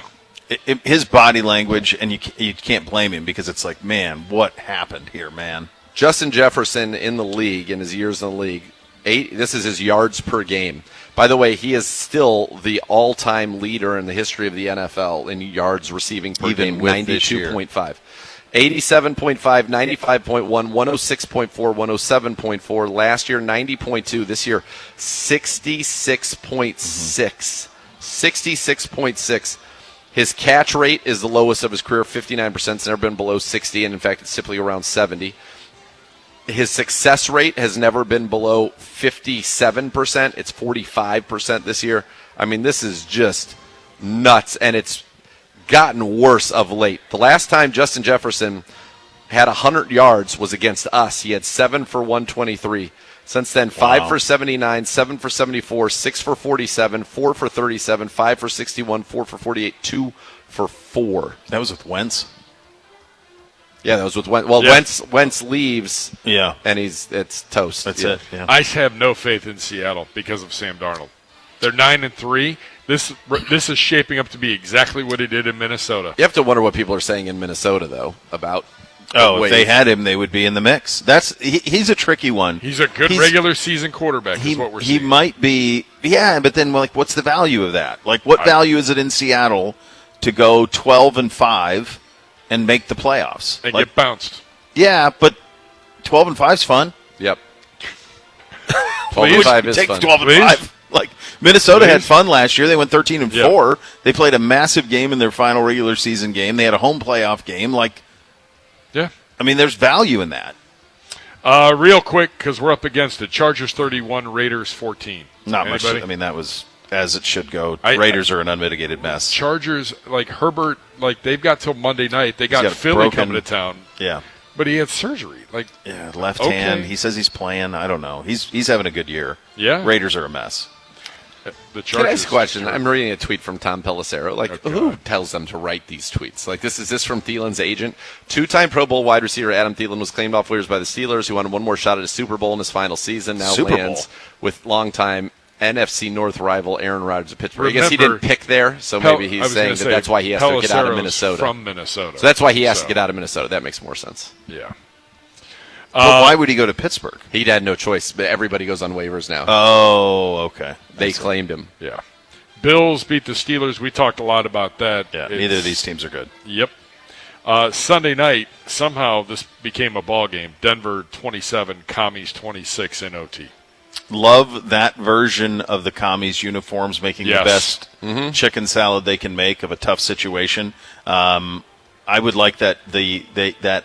his body language, and you can't blame him because it's like, man, what happened here, man? Justin Jefferson in the league, in his years in the league, this is his yards per game. By the way, he is still the all-time leader in the history of the NFL in yards receiving per Even game, with this year. 92.5. 87.5, 95.1, 106.4, 107.4. Last year, 90.2. This year, 66.6. 66.6. His catch rate is the lowest of his career, 59%. It's never been below 60, and in fact, it's typically around 70. His success rate has never been below 57%. It's 45% this year. I mean, this is just nuts, and it's gotten worse of late. The last time Justin Jefferson had 100 yards was against us. He had 7 for 123. Since then, 5 for 79, 7 for 74, 6 for 47, 4 for 37, 5 for 61, 4 for 48, 2 for 4. That was with Wentz? Yeah, that was with Wentz. Well, Yeah. Wentz leaves, Yeah. and it's toast. That's Yeah. it. Yeah. I have no faith in Seattle because of Sam Darnold. They're 9-3. This is shaping up to be exactly what he did in Minnesota. You have to wonder what people are saying in Minnesota, though, about. Oh, if they had him, they would be in the mix. He's a tricky one. He's a good regular season quarterback, is what we're He seeing. might be, yeah, but then, like, what's the value of that? Like, what value is it in Seattle to go 12-5 and make the playoffs? and Like, get bounced. yeah, but 12-5 is fun. Yep. Please? 12-5 is Take fun. 12-5. Like, Minnesota had Please? fun last year. They went 13-4. They played a massive game in their final regular season game. They had a home playoff game. Like, Yeah. I mean, there's value in that. Real quick, because we're up against it. Chargers 31, Raiders 14. Not much. Anybody? I mean, that was as it should go. I- Raiders are an unmitigated mess. Chargers, like Herbert, like they've got till Monday night. They got got Philly broken- coming to town, Yeah. but he had surgery. Like, Yeah, left Okay. hand. He says he's playing. I don't know. He's having a good year. Yeah. Raiders are a mess. the Chargers. Can I ask a question? I'm reading a tweet from Tom Pelissero. Like, Okay. who tells them to write these tweets? Like, is this from Thielen's agent? Two-time Pro Bowl wide receiver Adam Thielen was claimed off waivers by the Steelers, who wanted one more shot at a Super Bowl in his final season. Now Super Bowl. lands with longtime NFC North rival Aaron Rodgers of Pittsburgh. I guess he Remember, didn't pick there, so Pel- maybe I he's was saying gonna that say that's why he has to get out of Pelissero's Minnesota. From Minnesota. So that's why he has So, to get out of Minnesota. That makes more sense. Yeah. But why would he go to Pittsburgh? He had no choice, but everybody goes on waivers now. Oh, okay. They claimed him. Yeah. Bills beat the Steelers. We talked a lot about that. Yeah, It's- neither of these teams are good. Yep. Sunday night, somehow this became a ball game. Denver 27, Commies 26 in OT. Love that version of the Commies uniforms, making Yes. the best chicken salad they can make of a tough situation. I would like that that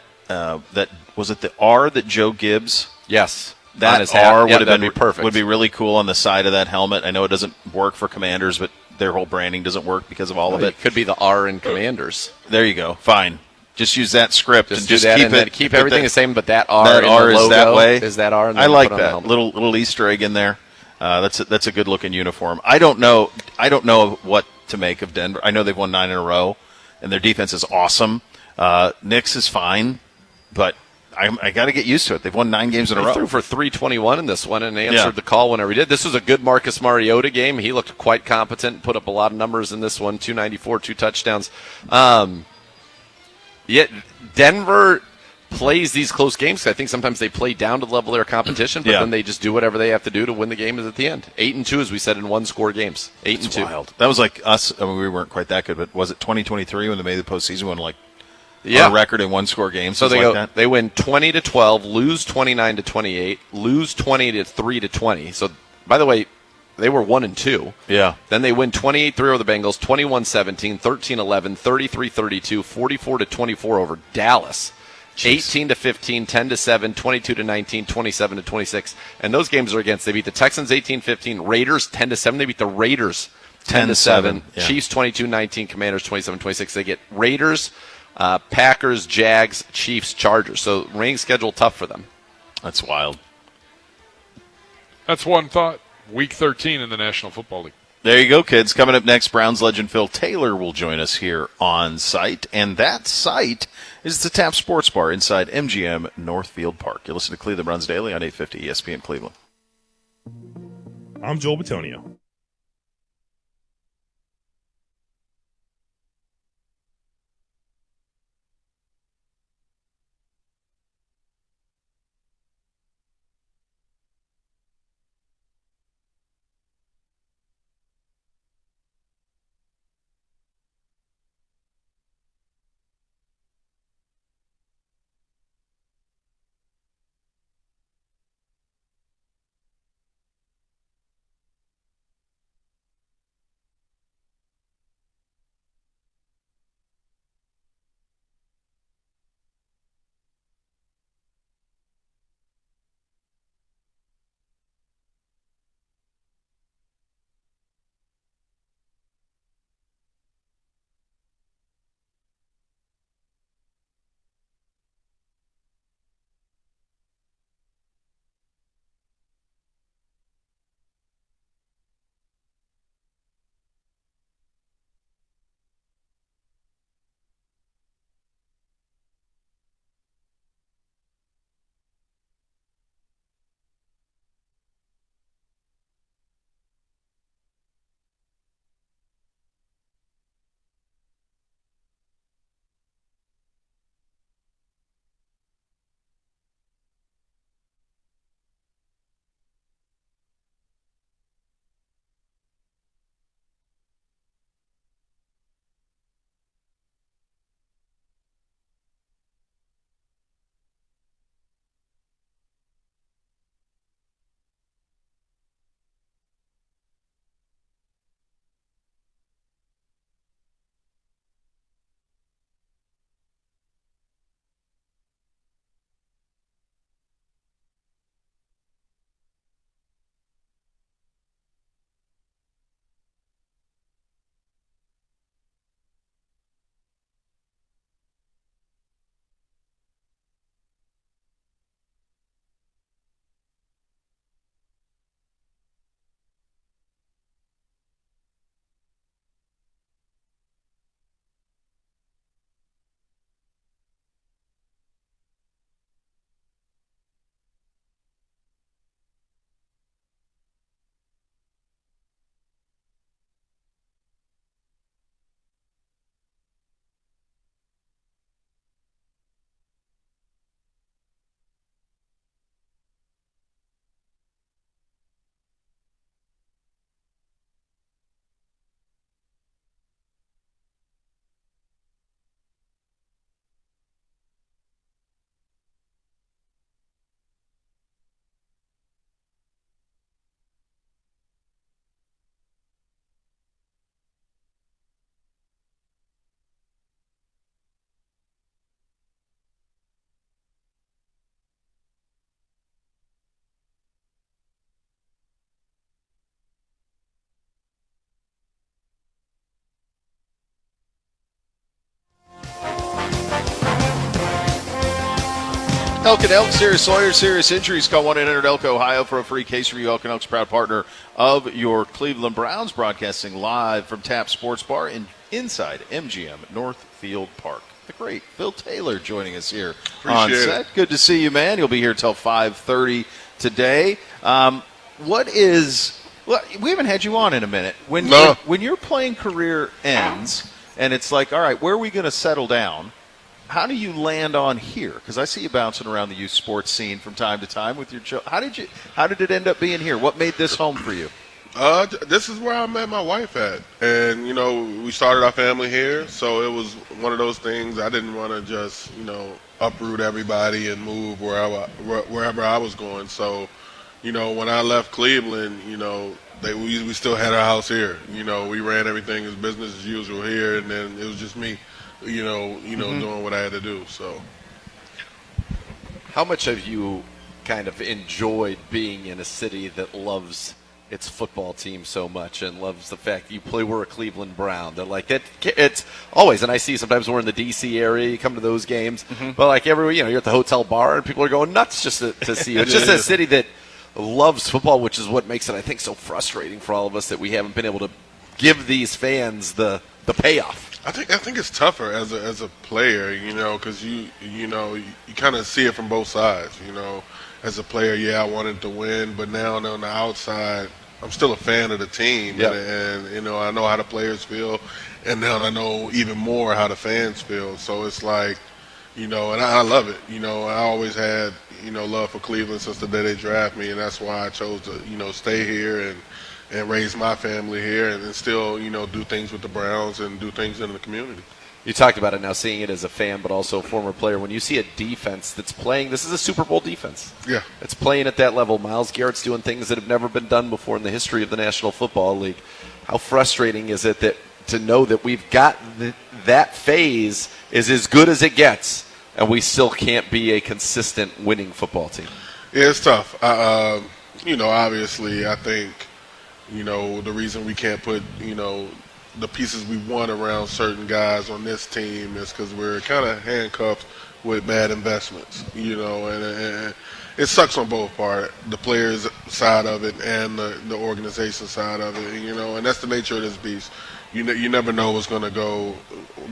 was it the R that Joe Gibbs. Yes. On That his hat. R Yeah, would have that'd been be perfect. Would be really cool on the side of that helmet. I know it doesn't work for Commanders, but their whole branding doesn't work because of all of it. It could be the R in Commanders. There you go. Fine. Just use that script and Just do just that keep and it. then keep everything the same, but that R That in R the is logo that way. is that R. And I then like put on the that helmet. little Easter egg in there. That's a good looking uniform. I don't know what to make of Denver. I know they've won 9 in a row, and their defense is awesome. Knicks is fine, but I got to get used to it. They've won 9 games in a He row. threw for 321 in this one and answered Yeah. the call whenever he did. This was a good Marcus Mariota game. He looked quite competent, put up a lot of numbers in this one, 294, 2 touchdowns. Yet Denver plays these close games. I think sometimes they play down to the level of their competition, but Yeah. then they just do whatever they have to do to win the game at the end. 8-2, as we said, in one-score games. 8-2. Wild. That was like us. I mean, we weren't quite that good, but was it 2023 when they made the postseason? When like Yeah. our record in 1-score games. So was they like go. that? They win 20-12, lose 29-28, lose 20-3-20. So, by the way, they were 1-2. Yeah. Then they win 28-3 over the Bengals, 21-17, 13-11, 33-32, 44-24 over Dallas. 18-15, 10-7, 22-19, 27-26. And those games are against, they beat the Texans 18-15, Raiders 10-7. They beat the Raiders 10-7. Yeah. Chiefs 22-19, Commanders 27-26. They get Raiders, Packers, Jags, Chiefs, Chargers. So remaining schedule tough for them. That's wild. That's one thought. Week 13 in the National Football League. There you go, kids. Coming up next, Browns legend Phil Taylor will join us here on site. And that site is the Tap Sports Bar inside MGM Northfield Park. You listen to Cleveland Browns Daily on 850 ESPN Cleveland. I'm Joel Batonio. Elk and Elk, serious Sawyer, serious injuries. Call 1-800-ELK Ohio for a free case review. Elk and Elk's proud partner of your Cleveland Browns, broadcasting live from Tap Sports Bar inside MGM Northfield Park. The great Phil Taylor joining us here on set. Good to see you, man. You'll be here till 5:30 today. Well, we haven't had you on in a minute. When your playing career ends and it's like, all right, where are we going to settle down? How do you land on here? Because I see you bouncing around the youth sports scene from time to time with your children. How did it end up being here? What made this home for you? This is where I met my wife at, and we started our family here. So it was one of those things. I didn't want to just uproot everybody and move wherever I was going. So when I left Cleveland, we still had our house here. We ran everything as business as usual here, and then it was just me. Doing what I had to do. So, how much have you kind of enjoyed being in a city that loves its football team so much and loves the fact that we're a Cleveland Brown? That it's always, and I see sometimes we're in the D.C. area, you come to those games, but like you're at the hotel bar and people are going nuts just to see you. It's just a city that loves football, which is what makes it, I think, so frustrating for all of us that we haven't been able to give these fans the payoff. I think it's tougher as a player, because you kind of see it from both sides. As a player, I wanted to win, but now on the outside, I'm still a fan of the team, and I know how the players feel, and now I know even more how the fans feel. So it's like, and I love it. I always had love for Cleveland since the day they drafted me, and that's why I chose to stay here and raise my family here and still, do things with the Browns and do things in the community. You talked about it now, seeing it as a fan but also a former player. When you see a defense that's playing, this is a Super Bowl defense. Yeah. It's playing at that level. Myles Garrett's doing things that have never been done before in the history of the National Football League. How frustrating is it to know that we've got that phase is as good as it gets, and we still can't be a consistent winning football team? Yeah, it's tough. Obviously, I think the reason we can't put, the pieces we want around certain guys on this team is because we're kind of handcuffed with bad investments, and it sucks on both parts, the players' side of it and the organization side of it, and that's the nature of this beast. You never know what's going to go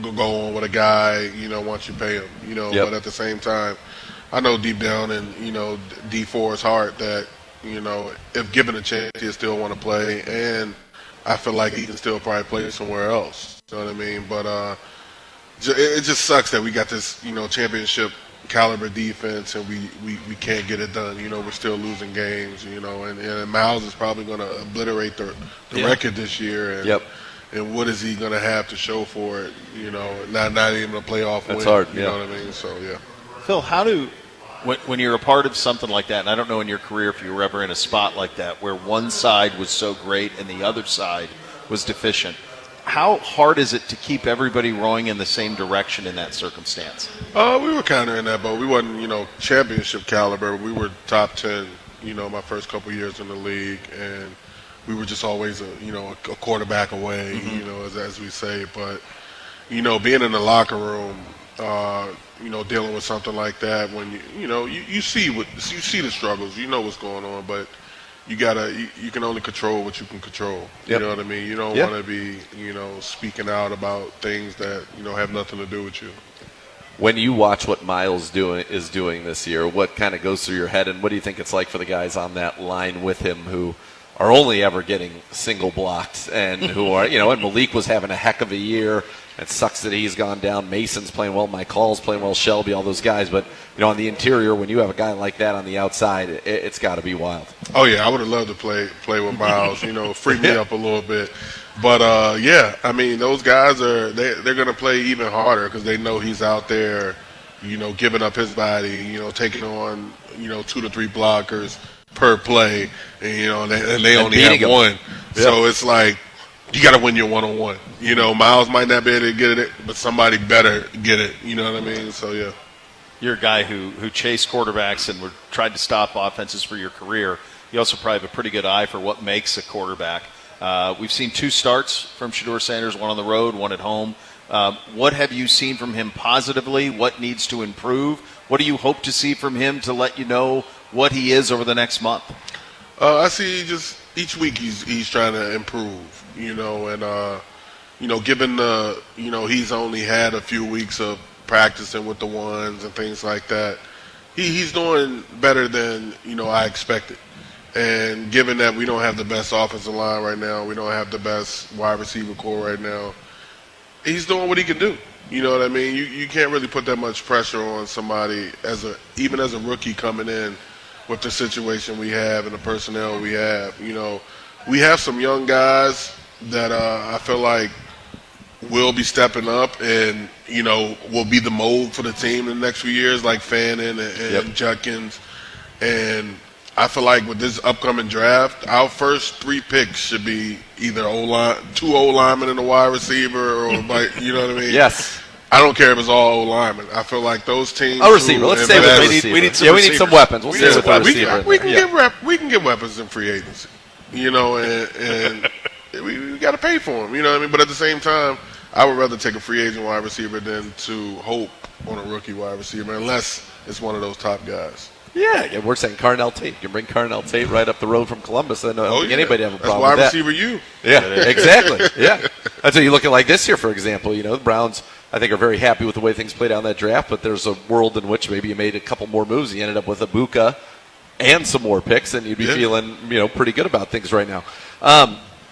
on with a guy, once you pay him, but at the same time, I know deep down in, D4's heart that, if given a chance, he'll still want to play, and I feel like he can still probably play somewhere else. You know what I mean? But it just sucks that we got this, championship caliber defense, and we can't get it done. We're still losing games. And Myles is probably going to obliterate the record this year. And, and what is he going to have to show for it? Not even a playoff win. That's hard. You know what I mean? So yeah. Phil, when you're a part of something like that, and I don't know in your career if you were ever in a spot like that where one side was so great and the other side was deficient, how hard is it to keep everybody rowing in the same direction in that circumstance? We were kind of in that boat. We wasn't, championship caliber. We were top 10, my first couple years in the league, and we were just always a quarterback away, as we say. But, being in the locker room, dealing with something like that, when you see the struggles, what's going on, but you can only control what you can control. You know what I mean? You don't want to be, speaking out about things that, have nothing to do with you. When you watch what Myles is doing this year, what kind of goes through your head, and what do you think it's like for the guys on that line with him who are only ever getting single blocked and who are, and Malik was having a heck of a year. It sucks that he's gone down. Mason's playing well. Mike Hall's playing well. Shelby, all those guys. But, on the interior, when you have a guy like that on the outside, it's got to be wild. Oh, yeah. I would have loved to play with Myles, free me up a little bit. But, those guys they're going to play even harder because they know he's out there, giving up his body, taking on, 2 to 3 blockers per play. And, they only have one. So it's like, you got to win your one-on-one. Myles might not be able to get it, but somebody better get it. You know what I mean? So, yeah. You're a guy who chased quarterbacks and tried to stop offenses for your career. You also probably have a pretty good eye for what makes a quarterback. We've seen 2 starts from Shedeur Sanders, one on the road, one at home. What have you seen from him positively? What needs to improve? What do you hope to see from him to let you know what he is over the next month? I see just each week he's trying to improve, and given he's only had a few weeks of practicing with the ones and things like that, he's doing better than I expected. And given that we don't have the best offensive line right now, we don't have the best wide receiver core right now, he's doing what he can do. You know what I mean? You can't really put that much pressure on somebody even as a rookie coming in with the situation we have and the personnel we have. We have some young guys that I feel like will be stepping up and will be the mold for the team in the next few years, like Fannin and Judkins. And I feel like with this upcoming draft, our first 3 picks should be either two O-linemen and a wide receiver, or you know what I mean? Yes. I don't care if it's all O-linemen. I feel like those teams. A receiver. Let's stay with receiver. We need some weapons. We'll stay with the receiver. We can get weapons in free agency. And we got to pay for them. You know what I mean? But at the same time, I would rather take a free agent wide receiver than to hope on a rookie wide receiver, unless it's one of those top guys. Yeah, we're saying Carnell Tate. You can bring Carnell Tate right up the road from Columbus. I don't think anybody have a problem with that. That's wide receiver you. Yeah, exactly. Yeah. That's what you look at like this year, for example. The Browns, I think, are very happy with the way things played out in that draft, but there's a world in which maybe you made a couple more moves and you ended up with Ibuka and some more picks, and you'd be feeling pretty good about things right now.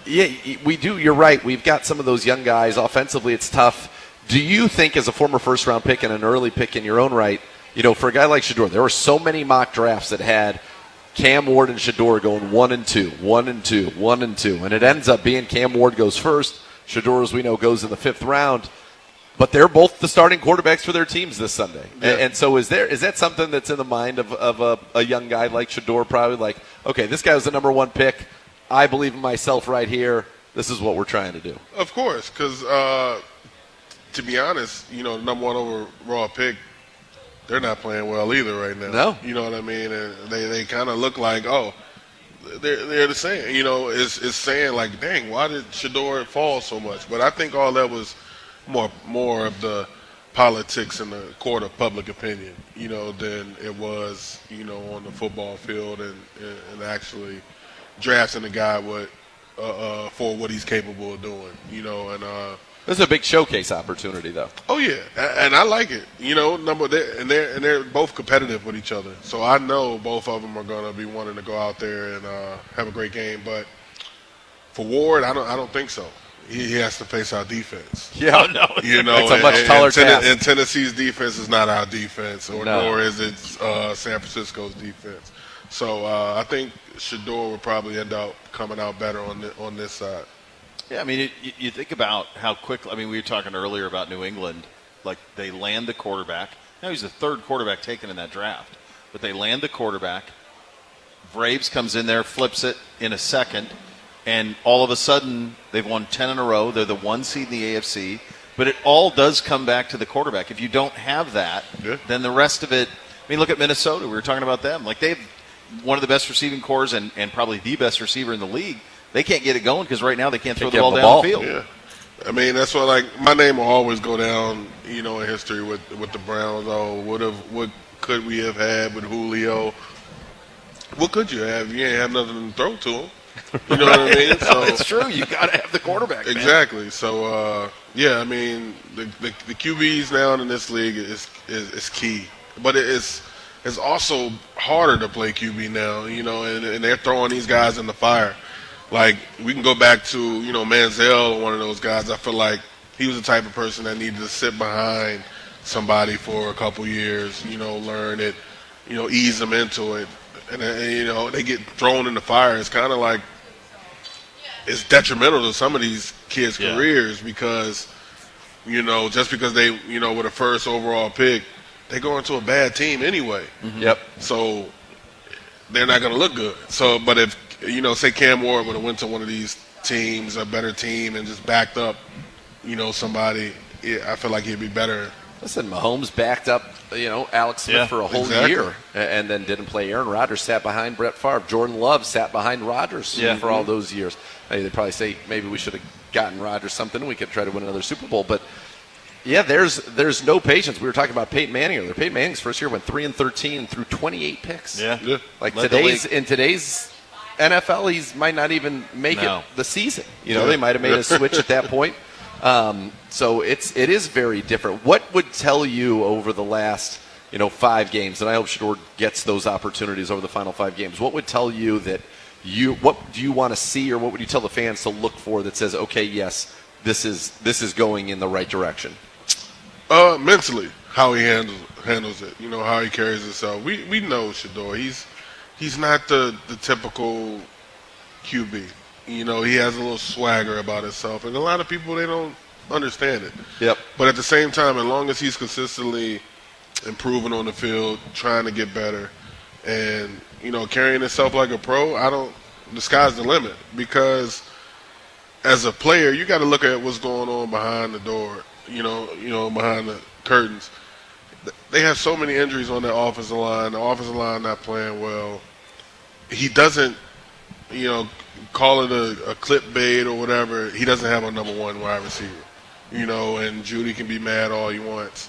We do. You're right. We've got some of those young guys. Offensively, it's tough. Do you think, as a former first-round pick and an early pick in your own right, for a guy like Shedeur, there were so many mock drafts that had Cam Ward and Shedeur going 1 and 2, 1 and 2, 1 and 2, and it ends up being Cam Ward goes first. Shedeur, as we know, goes in the 5th round. But they're both the starting quarterbacks for their teams this Sunday. Yeah. And so is that something that's in the mind of a young guy like Shedeur, probably like, okay, this guy was the number 1 pick. I believe in myself right here. This is what we're trying to do. Of course, because to be honest, the number 1 overall pick, they're not playing well either right now. No. You know what I mean? And they kind of look like, they're the same. It's saying like, dang, why did Shedeur fall so much? But I think all that was more of the politics in the court of public opinion, than it was, on the football field and actually drafting a guy for what he's capable of doing, and this is a big showcase opportunity, though. Oh yeah, and I like it. They're both competitive with each other, so I know both of them are going to be wanting to go out there and have a great game. But for Ward, I don't think so. He has to face our defense. Yeah, no, it's a much taller task. And Tennessee's defense is not our defense, nor is it San Francisco's defense. So I think Shedeur will probably end up coming out better on this side. Yeah, I mean, you think about how quickly. I mean, we were talking earlier about New England. Like, they land the quarterback. Now he's the 3rd quarterback taken in that draft. But they land the quarterback. Braves comes in there, flips it in a second, and all of a sudden they've won 10 in a row. They're the 1 seed in the AFC. But it all does come back to the quarterback. If you don't have that, then the rest of it. I mean, look at Minnesota. We were talking about them. Like, they have one of the best receiving cores and probably the best receiver in the league. They can't get it going because right now they can't throw the ball down the field. Yeah. I mean, that's why, like, my name will always go down, in history with the Browns. What could we have had with Julio? What could you have? You ain't have nothing to throw to him. You know what I mean? So it's true. You got to have the quarterback. Exactly. Man. So I mean, the QBs now in this league is key, but it's also harder to play QB now. And they're throwing these guys in the fire. Like, we can go back to, Manziel, one of those guys. I feel like he was the type of person that needed to sit behind somebody for a couple years, learn it, ease them into it. And they get thrown in the fire. It's kind of like it's detrimental to some of these kids' careers because, just because they, with a 1st overall pick, they go into a bad team anyway. Mm-hmm. Yep. So they're not going to look good. So, but if, say Cam Ward would have went to one of these teams, a better team, and just backed up, somebody, I feel like he'd be better. Listen, Mahomes backed up, Alex Smith for a whole year and then didn't play. Aaron Rodgers sat behind Brett Favre. Jordan Love sat behind Rodgers for all those years. They'd probably say maybe we should have gotten Rodgers something. We could try to win another Super Bowl. But Yeah, there's no patience. We were talking about Peyton Manning earlier. Peyton Manning's first year went 3-13 through 28 picks. Yeah. Like Led the in today's NFL, he might not even make it the season. They might have made a switch at that point. So it is very different. What would tell you over the last 5 games, and I hope Shedeur gets those opportunities over the final 5 games, what would tell you that what do you want to see, or what would you tell the fans to look for that says, okay, yes, this is going in the right direction? Mentally, how he handles it, how he carries himself. We know Shedeur. He's not the typical QB. He has a little swagger about himself, and a lot of people, they don't understand it. Yep. But at the same time, as long as he's consistently improving on the field, trying to get better, and carrying himself like a pro, the sky's the limit. Because as a player, you got to look at what's going on behind the door. Behind the curtains. They have so many injuries on their offensive line. The offensive line not playing well. He doesn't, call it a clickbait or whatever. He doesn't have a number 1 wide receiver. And Judy can be mad all he wants,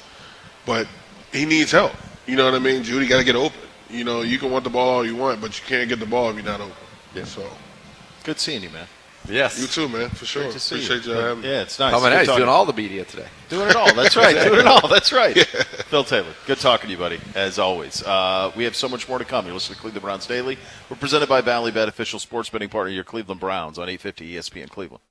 but he needs help. You know what I mean? Judy got to get open. You can want the ball all you want, but you can't get the ball if you're not open. Yeah. So, Good seeing you, man. Yes. You too, man, for sure. Great to see Appreciate you. you having me. Yeah, it's nice. Coming Good out, he's talking. doing all the media today. Doing it all. That's right. Doing it all. That's right. Phil Taylor, good talking to you, buddy, as always. We have so much more to come. You're listening to Cleveland Browns Daily. We're presented by Valley Bet, official sports betting partner of your Cleveland Browns on 850 ESPN Cleveland.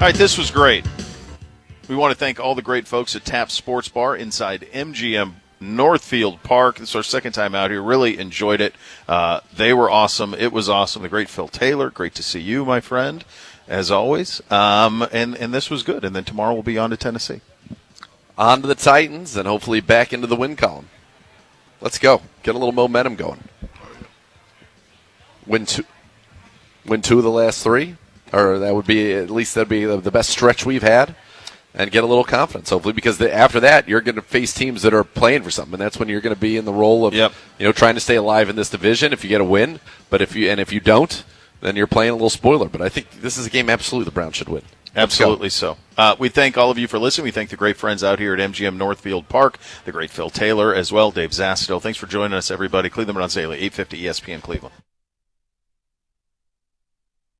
right, this was great. We want to thank all the great folks at Tap Sports Bar inside MGM Northfield Park. This is our second time out here. Really enjoyed it. They were awesome. It was awesome. The great Phil Taylor. Great to see you, my friend, as always. And this was good. And then tomorrow we'll be on to Tennessee. On to the Titans and hopefully back into the win column. Let's go. Get a little momentum going. Win two of the last three, or that'd be the best stretch we've had. And get a little confidence, hopefully, because after that, you're going to face teams that are playing for something. And that's when you're going to be in the role of, trying to stay alive in this division if you get a win. But if you don't, then you're playing a little spoiler. But I think this is a game absolutely the Browns should win. Absolutely so. We thank all of you for listening. We thank the great friends out here at MGM Northfield Park, the great Phil Taylor as well, Dave Zasto. Thanks for joining us, everybody. Cleveland Browns Daily, 850 ESPN Cleveland.